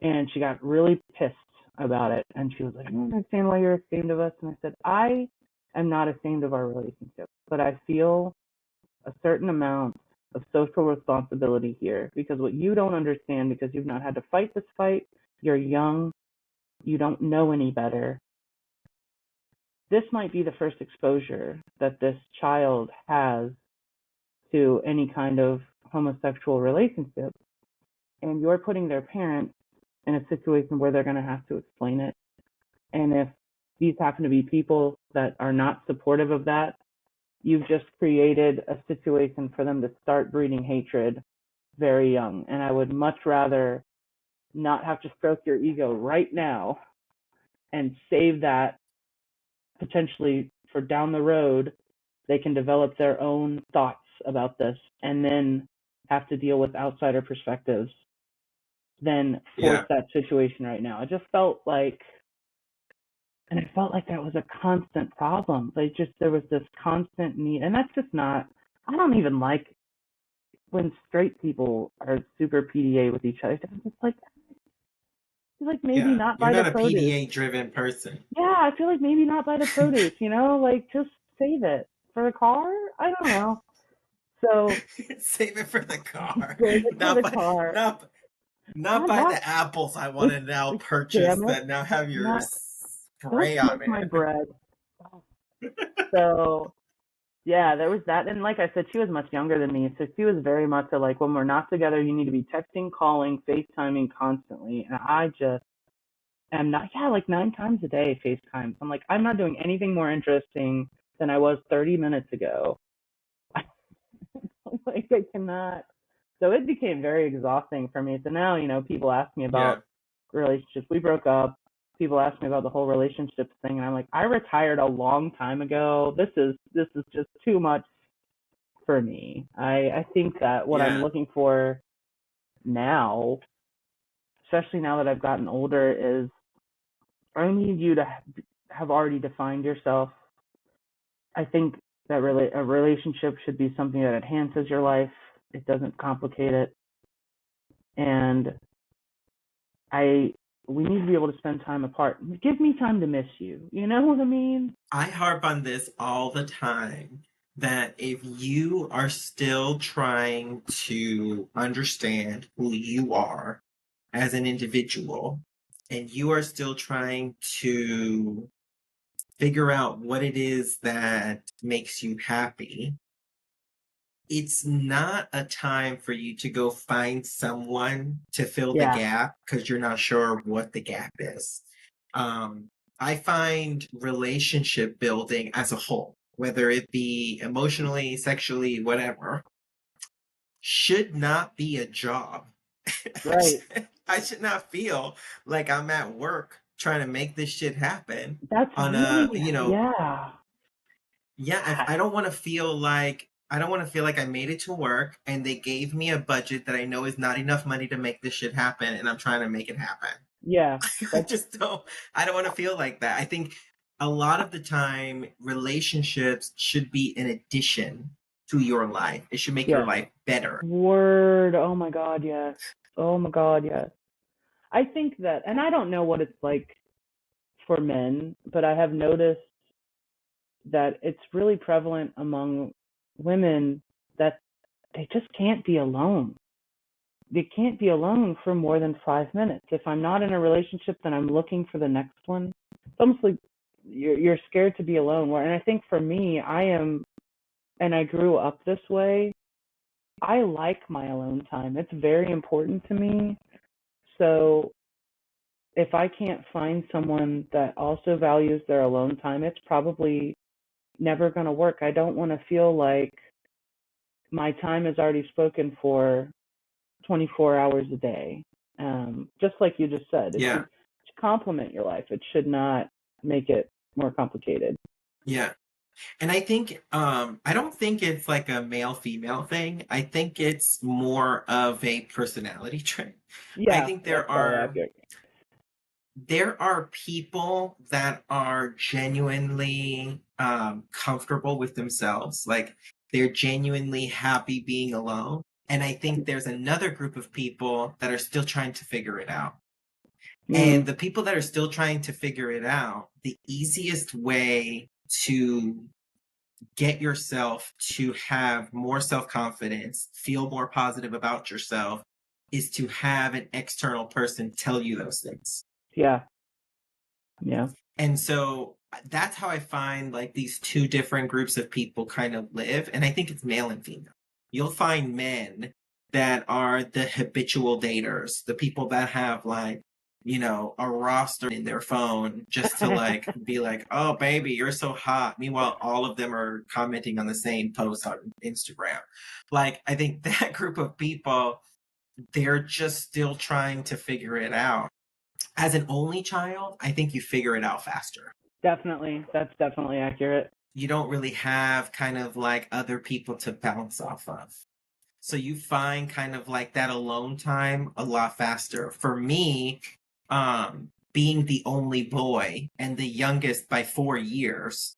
And she got really pissed about it, and she was like, I don't understand why you're ashamed of us. And I said, I am not ashamed of our relationship, but I feel a certain amount of social responsibility here, because what you don't understand, because you've not had to fight this fight, you're young, you don't know any better. This might be the first exposure that this child has to any kind of homosexual relationship, and you're putting their parents in a situation where they're going to have to explain it. And if these happen to be people that are not supportive of that, you've just created a situation for them to start breeding hatred very young. And I would much rather not have to stroke your ego right now and save that potentially for down the road. They can develop their own thoughts about this and then have to deal with outsider perspectives than force Yeah. that situation right now. It just felt like, and I felt like that was a constant problem. Like just there was this constant need, and that's just not. I don't even like when straight people are super PDA with each other. It's like maybe Yeah. not You're buy the not a produce. PDA driven person. Yeah, I feel like maybe not buy the produce. Like just save it for the car. I don't know. So Save it for the car. save it for Not the by car. not not God, by not the apples I want to now purchase damn it. that now have your Not don't spray on smoke my it. bread. So yeah, there was that. And like I said, she was much younger than me. So she was very much a like, when we're not together, you need to be texting, calling, FaceTiming constantly. And I just am not, yeah, like 9 times a day FaceTime. I'm like, I'm not doing anything more interesting than I was 30 minutes ago. Like, I cannot. So it became very exhausting for me. So now, people ask me Yeah. about relationships. We broke up. People ask me about the whole relationships thing, and I'm like, I retired a long time ago. This is just too much for me. I think that what I'm Yeah. looking for now, especially now that I've gotten older, is I need you to have already defined yourself. I think that really a relationship should be something that enhances your life. It doesn't complicate it. And I we need to be able to spend time apart. Give me time to miss you. You know what I mean? I harp on this all the time that if you are still trying to understand who you are as an individual and you are still trying to figure out what it is that makes you happy, it's not a time for you to go find someone to fill the Yeah. gap because you're not sure what the gap is. I find relationship building as a whole, whether it be emotionally, sexually, whatever, should not be a job. Right. I should not feel like I'm at work trying to make this shit happen That's on really, a, yeah. yeah, if I don't want to feel like I made it to work and they gave me a budget that I know is not enough money to make this shit happen and I'm trying to make it happen. Yeah. I That's just don't I don't want to feel like that. I think a lot of the time relationships should be an addition to your life. It should make your yes. life better. Word. Oh my God, yes. Oh my God, yes. I think that, and I don't know what it's like for men, but I have noticed that it's really prevalent among women that they just can't be alone. They can't be alone for more than 5 minutes. If I'm not in a relationship, then I'm looking for the next one. It's almost like you're scared to be alone. And I think for me, I am, and I grew up this way. I like my alone time. It's very important to me. So if I can't find someone that also values their alone time, it's probably never going to work. I don't want to feel like my time is already spoken for 24 hours a day. Just like you just said, it Yeah. should complement your life. It should not make it more complicated. Yeah. And I don't think it's like a male female thing. I think it's more of a personality trait. I Yeah, think that's probably accurate. there are people that are genuinely comfortable with themselves, like they're genuinely happy being alone, and I think there's another group of people that are still trying to figure it out. And Mm, the people that are still trying to figure it out, the easiest way to get yourself to have more self-confidence, feel more positive about yourself, is to have an external person tell you those things. yeah, yeah, And so that's how I find like these two different groups of people kind of live. And I think it's male and female. You'll find men that are the habitual daters, the people that have like, a roster in their phone just to like be like, oh, baby, you're so hot. Meanwhile, all of them are commenting on the same post on Instagram. Like, I think that group of people, they're just still trying to figure it out. As an only child, I think you figure it out faster. definitely. That's definitely accurate. You don't really have kind of like other people to bounce off of. So you find kind of like that alone time a lot faster. For me, being the only boy and the youngest by 4 years,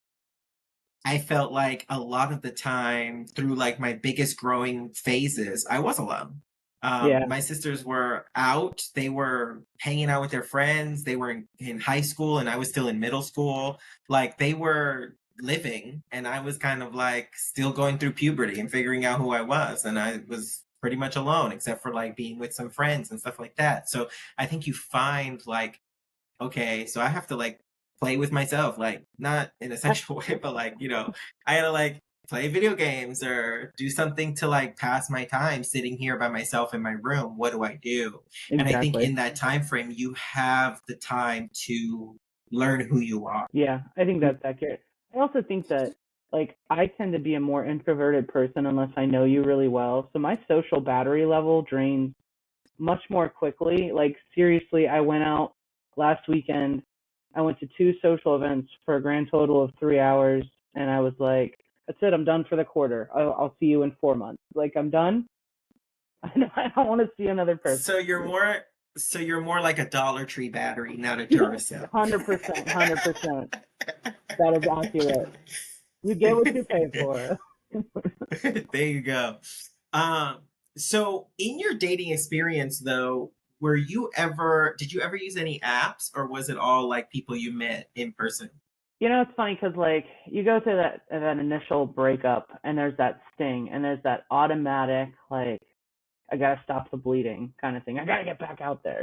I felt like a lot of the time through like my biggest growing phases, I was alone. Yeah, My sisters were out, they were hanging out with their friends, they were in high school, and I was still in middle school. Like they were living, and I was kind of like still going through puberty and figuring out who I was. And I was pretty much alone, except for like being with some friends and stuff like that. So I think you find like, okay, so I have to like play with myself, like not in a sexual way, but like, I gotta like play video games or do something to like pass my time sitting here by myself in my room. What do I do? And I think exactly. in that time frame, you have the time to learn who you are. Yeah, I think that's accurate. I also think that like I tend to be a more introverted person unless I know you really well. So my social battery level drains much more quickly. Like seriously, I went out last weekend. I went to two social events for a grand total of 3 hours, and I was like, "That's it. I'm done for the quarter. I'll see you in 4 months. Like I'm done. I don't want to see another person." So you're more so you're more like a Dollar Tree battery, not a Yes, Duracell. 100%, 100%. That is accurate. You get what you pay for. There you go. Um, so in your dating experience though, did you ever use any apps or was it all like people you met in person? It's funny because like you go through that initial breakup, and there's that sting, and there's that automatic like I gotta stop the bleeding kind of thing. I gotta get back out there.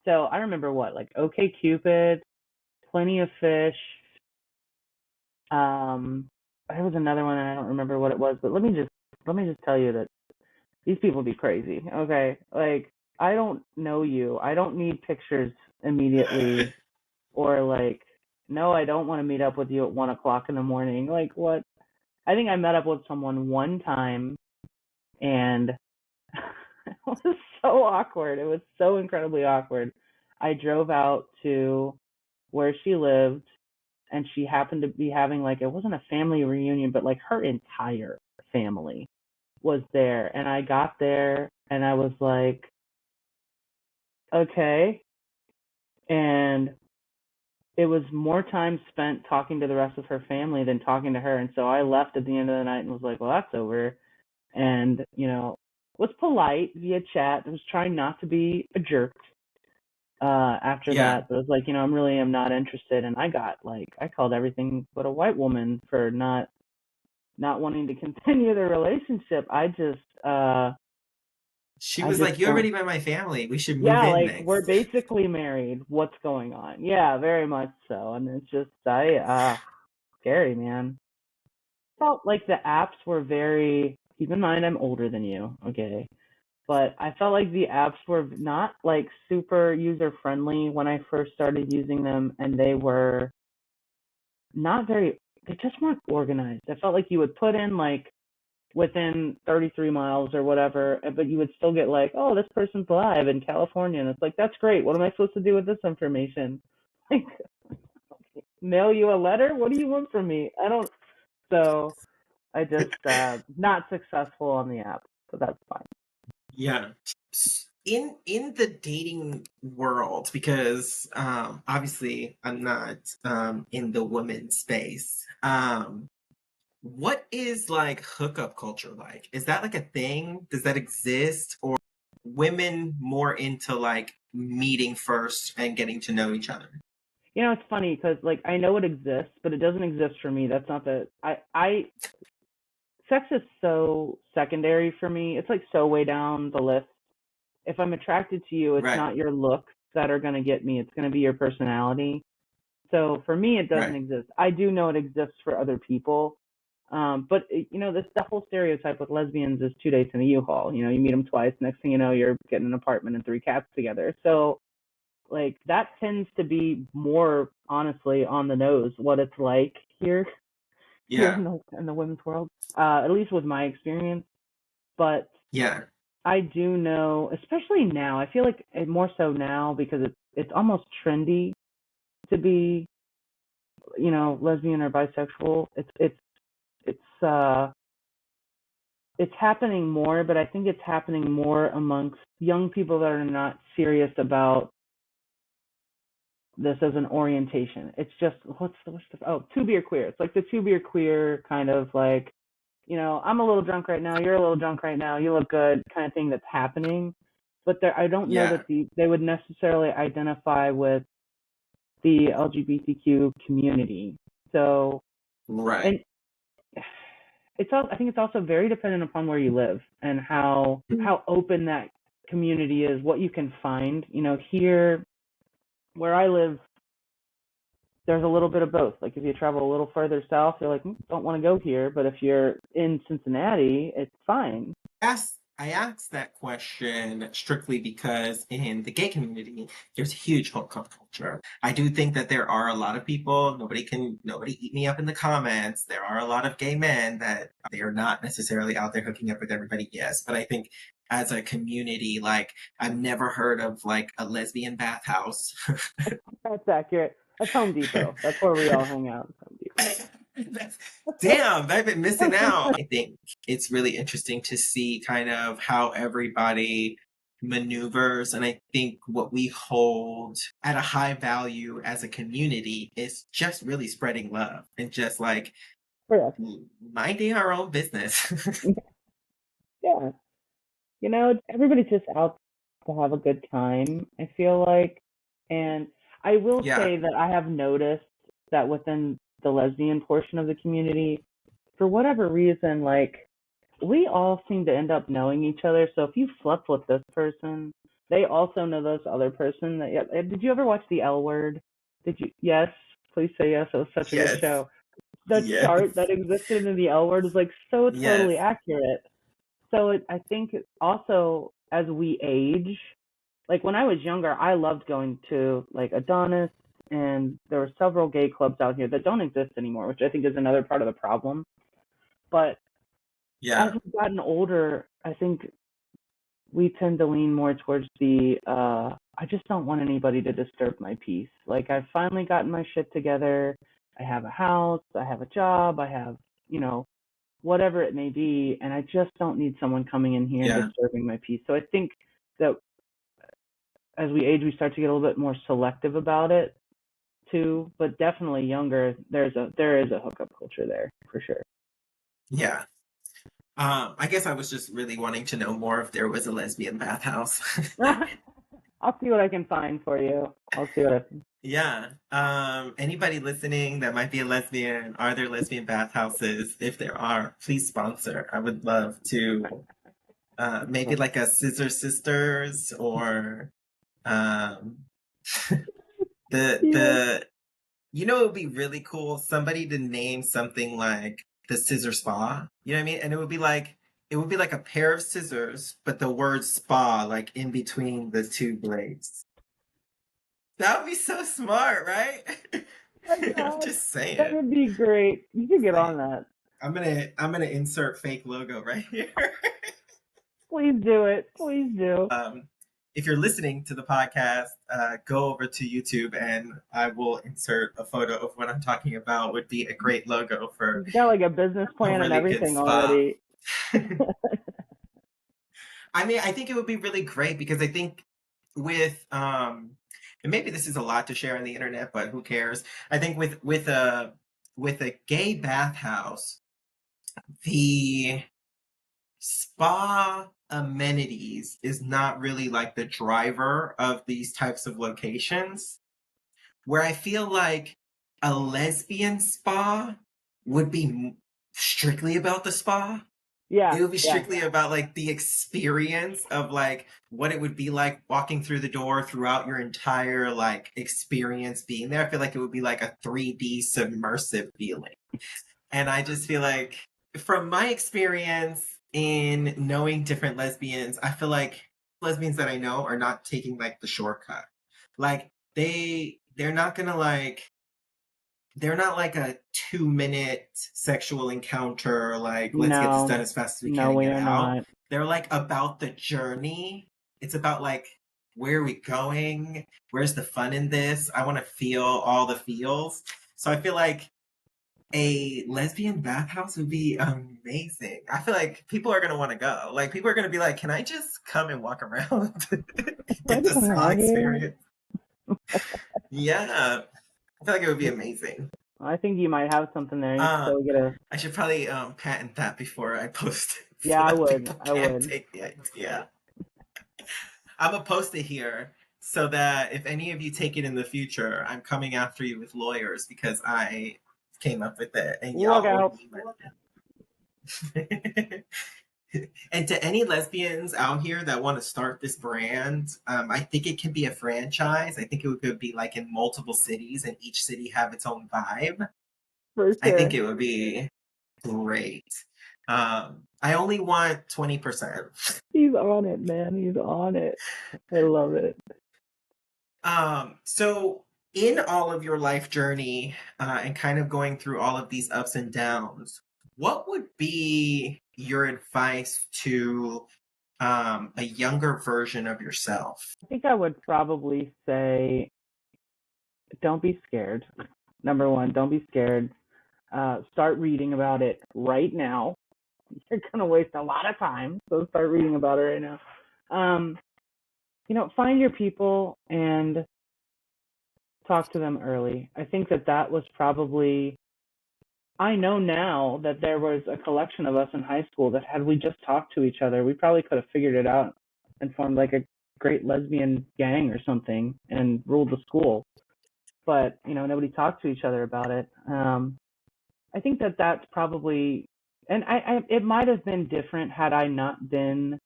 So I remember what like OK Cupid, Plenty of Fish. There was another one and I don't remember what it was, but let me just tell you that these people be crazy. Okay, like I don't know you. I don't need pictures immediately, or like no, I don't want to meet up with you at 1 o'clock in the morning. Like what? I think I met up with someone one time and it was so awkward. It was so incredibly awkward. I drove out to where she lived, and she happened to be having like it wasn't a family reunion, but like her entire family was there. And I got there and I was like, okay. And it was more time spent talking to the rest of her family than talking to her. And so I left at the end of the night and was like, well, that's over. And, was polite via chat. I was trying not to be a jerk after Yeah. that. But it was like, I'm not interested. And I got like, I called everything but a white woman for not wanting to continue the relationship. She I was just like, "You don't. already met my family. We should move Yeah, in like we're next." basically married. What's going on? Yeah, very much so. And it's just scary, man. Felt like the apps were very. Keep in mind, I'm older than you. Okay, but I felt like the apps were not like super user friendly when I first started using them, and they were not very. They just weren't organized. I felt like you would put in like within 33 miles or whatever, but you would still get like, oh, this person's live in California. And it's like, that's great. What am I supposed to do with this information? Like, mail you a letter? What do you want from me? I don't. So I just, not successful on the app, but that's fine. Yeah. In the dating world, because obviously I'm not in the women's space. What is like hookup culture like? Is that like a thing? Does that exist? Or women more into like meeting first and getting to know each other? It's funny because like I know it exists, but it doesn't exist for me. That's not the sex is so secondary for me. It's like so way down the list. If I'm attracted to you, it's Right, not your looks that are going to get me. It's going to be your personality. So for me, it doesn't right. exist. I do know it exists for other people. But this the whole stereotype with lesbians is 2 days in a U-Haul. You meet them twice. Next thing you know, you're getting an apartment and three cats together. So like that tends to be more honestly on the nose what it's like here Yeah, in the women's world. At least with my experience. But yeah, I do know, especially now. I feel like more so now because it's almost trendy to be lesbian or bisexual. It's it's happening more, but I think it's happening more amongst young people that are not serious about this as an orientation. It's just to be or queer. It's like the to be or queer kind of like, I'm a little drunk right now, you're a little drunk right now, you look good kind of thing that's happening. But I don't know Yeah, that they would necessarily identify with the LGBTQ community. So, right. and I think it's also very dependent upon where you live and how open that community is, what you can find. Here where I live, there's a little bit of both. Like if you travel a little further south, you're like, don't want to go here. But if you're in Cincinnati, it's fine. I asked that question strictly because in the gay community, there's a huge hookup culture. I do think that there are a lot of people, nobody eat me up in the comments. There are a lot of gay men that they are not necessarily out there hooking up with everybody, yes. But I think as a community, like I've never heard of like a lesbian bathhouse. That's accurate. That's Home Depot. That's where we all hang out. Home Damn, I've been missing Depot. out. I think it's really interesting to see kind of how everybody maneuvers. And I think what we hold at a high value as a community is just really spreading love and just like Correct. minding our own business. Yeah. Everybody's just out to have a good time, I feel like. And I will Yeah, say that I have noticed that within the lesbian portion of the community, for whatever reason, like we all seem to end up knowing each other. So if you slept with this person, they also know this other person. Did you ever watch The L Word? Did you? Yes. Please say yes. It was such a good yes, show. The chart yes, that existed in The L Word is like so yes, totally accurate. So I think also as we age, like when I was younger, I loved going to like Adonis, and there were several gay clubs out here that don't exist anymore, which I think is another part of the problem. But as yeah, we've gotten older, I think we tend to lean more towards the I just don't want anybody to disturb my peace. Like I've finally gotten my shit together. I have a house, I have a job, I have, you know, whatever it may be, and I just don't need someone coming in here and yeah, disturbing my peace. So I think that as we age, we start to get a little bit more selective about it too. But definitely younger, there is a hookup culture there for sure. yeah. I guess I was just really wanting to know more if there was a lesbian bathhouse. I'll see what I can find for you. I'll see what I can. Yeah. Anybody listening that might be a lesbian, are there lesbian bathhouses? If there are, please sponsor. I would love to maybe like a Scissor Sisters or um Yeah. the it would be really cool somebody to name something like the Scissor Spa. You know what I mean? And it would be like a pair of scissors, but the word spa like in between the two blades. That would be so smart, right? Oh my I'm God, just that saying. would be great. You should get Saying. on that. I'm gonna insert fake logo right here. Please do it. Please do. If you're listening to the podcast, go over to YouTube and I will insert a photo of what I'm talking about. Would be a great logo for He's got like a business a plan and really good everything spa. already. I mean, I think it would be really great because I think with and maybe this is a lot to share on the internet, but who cares? I think with a gay bathhouse, the spa amenities is not really like the driver of these types of locations. Where I feel like a lesbian spa would be strictly about the spa. Yeah, It would be yeah. strictly about like the experience of like what it would be like walking through the door throughout your entire like experience being there. I feel like it would be like a 3D submersive feeling. And I just feel like from my experience in knowing different lesbians, I feel like lesbians that I know are not taking like the shortcut. Like they're not gonna like they're not like a 2 minute sexual encounter, like let's get this No, done as fast as we can no, and we get are out. not. They're like about the journey. It's about like where are we going? Where's the fun in this? I want to feel all the feels. So I feel like A lesbian bathhouse would be amazing. I feel like people are gonna want to go. Like people are gonna be like, "Can I just come and walk around, So I get the just hang spa out here. experience?" Yeah, I feel like it would be amazing. I think you might have something there. You should Uh, probably get a. I should probably patent that before I post it so Yeah, I that would. people I can't would. take the idea. I'm gonna post it here so that if any of you take it in the future, I'm coming after you with lawyers because I came up with it and Look y'all owe out. me money. And to any lesbians out here that want to start this brand, I think it can be a franchise. I think it could be like in multiple cities and each city have its own vibe. For I think sure. it would be great. I only want 20%. He's on it, man. He's on it. I love it. So in all of your life journey and kind of going through all of these ups and downs, what would be your advice to a younger version of yourself? I think I would probably say, don't be scared. Number one, don't be scared. Start reading about it right now. You're gonna waste a lot of time, so start reading about it right now. Um, find your people and talk to them early. I think that was probably. I know now that there was a collection of us in high school that had we just talked to each other, we probably could have figured it out and formed like a great lesbian gang or something and ruled the school. But nobody talked to each other about it. I think that's probably, and it might have been different had I not been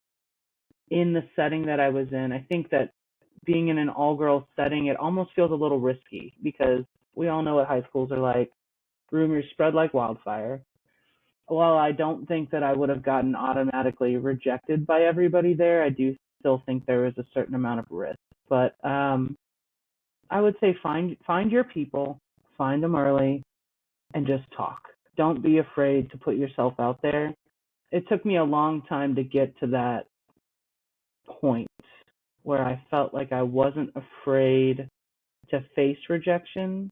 in the setting that I was in. I think that being in an all girls setting, it almost feels a little risky because we all know what high schools are like. Rumors spread like wildfire. While I don't think that I would have gotten automatically rejected by everybody there, I do still think there is a certain amount of risk. But I would say find your people, find them early, and just talk. Don't be afraid to put yourself out there. It took me a long time to get to that point where I felt like I wasn't afraid to face rejection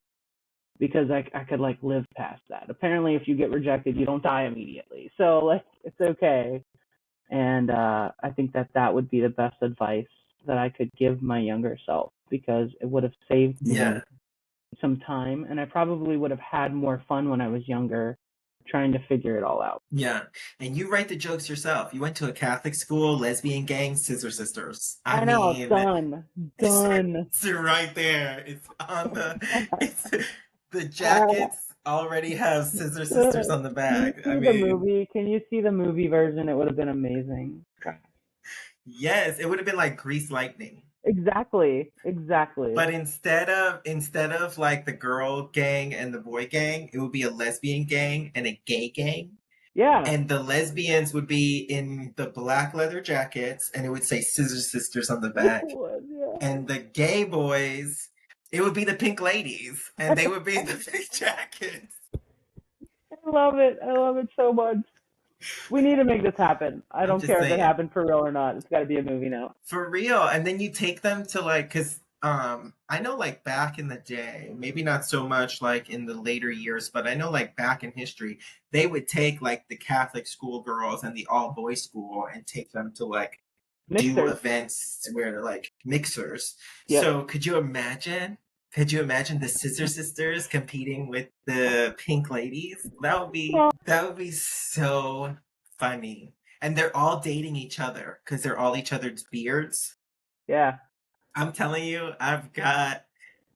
because I could like live past that. Apparently, if you get rejected, you don't die immediately. So like it's okay. And I think that would be the best advice that I could give my younger self because it would have saved me Yeah. some time, and I probably would have had more fun when I was younger trying to figure it all out. Yeah. And you write the jokes yourself. You went to a Catholic school, lesbian gang, scissor sisters. I I know, mean, done, it's, done. it's right there. It's on it's the Uh, jackets already have scissor sisters can on the you back. I see the mean, movie? Can you see the movie version? It would have been amazing. yes, it would have been like Grease Lightning. Exactly, exactly. But instead of like the girl gang and the boy gang, it would be a lesbian gang and a gay gang. Yeah. And the lesbians would be in the black leather jackets and it would say Scissor Sisters on the back. Yeah. And the gay boys, it would be the pink ladies and they would be in the pink jackets. I love it. I love it so much. We need to make this happen. I I'm don't just care if it saying. happened for real or not. It's got to be a movie now. For real. And then you take them to like, cause I know like back in the day, maybe not so much like in the later years, but I know like back in history, they would take like the Catholic school girls and the all boys school and take them to like do Mixers. events where they're like mixers. Yep. So could you imagine? Could you imagine the Scissor Sisters competing with the Pink Ladies? That would be so funny. And they're all dating each other because they're all each other's beards. Yeah. I'm telling you, I've got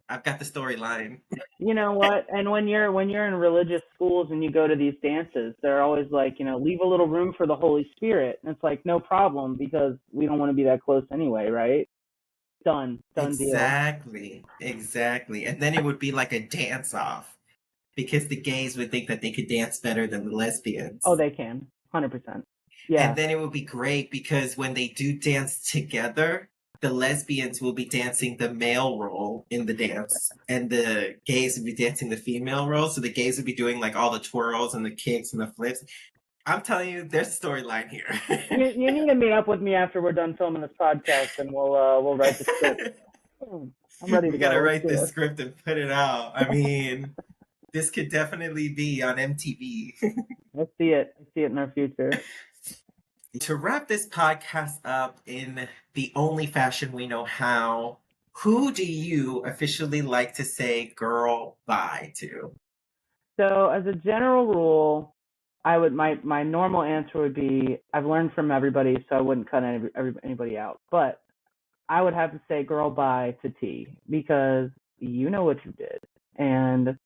the storyline. You know what? And when you're in religious schools and you go to these dances, they're always like, leave a little room for the Holy Spirit. And it's like, no problem because we don't want to be that close anyway, right? Done deal. Exactly. Exactly. And then it would be like a dance off because the gays would think that they could dance better than the Oh, lesbians. they can. 100%. And Yeah. then it will be great because when they do dance together, the lesbians will be dancing the male role in the dance, and the gays will be dancing the female role. So the gays would be doing like all the twirls and the kicks and the flips. I'm telling you, there's a storyline here. You need to meet up with me after we're done filming this podcast and we'll write the script. I'm ready to We gotta go. Let's write do this it. script and put it out. I mean, This could definitely be on MTV. I see it. I see it in our future. To wrap this podcast up in the only fashion we know how, who do you officially like to say girl bye to? So as a general rule, I would my normal answer would be I've learned from everybody, so I wouldn't cut anybody out. But I would have to say girl bye to T because you know what you did. And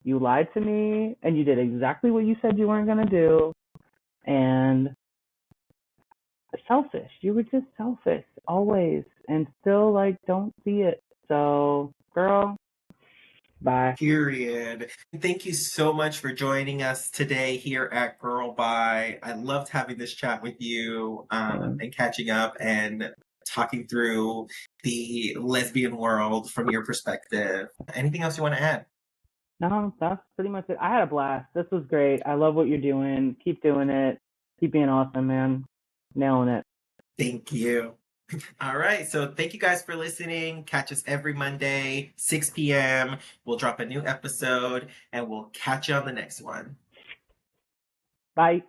you lied to me and you did exactly what you said you weren't going to do. And selfish. You were just selfish always and still like don't see it. So, girl, bye. Period. Thank you so much for joining us today here at Girlbye. I loved having this chat with you and catching up and talking through the lesbian world from your perspective. Anything else you want to add? No, that's pretty much it. I had a blast. This was great. I love what you're doing. Keep doing it. Keep being awesome, man. Nailing it. Thank you. All right. So thank you guys for listening. Catch us every Monday, 6 p.m. We'll drop a new episode and we'll catch you on the next one. Bye.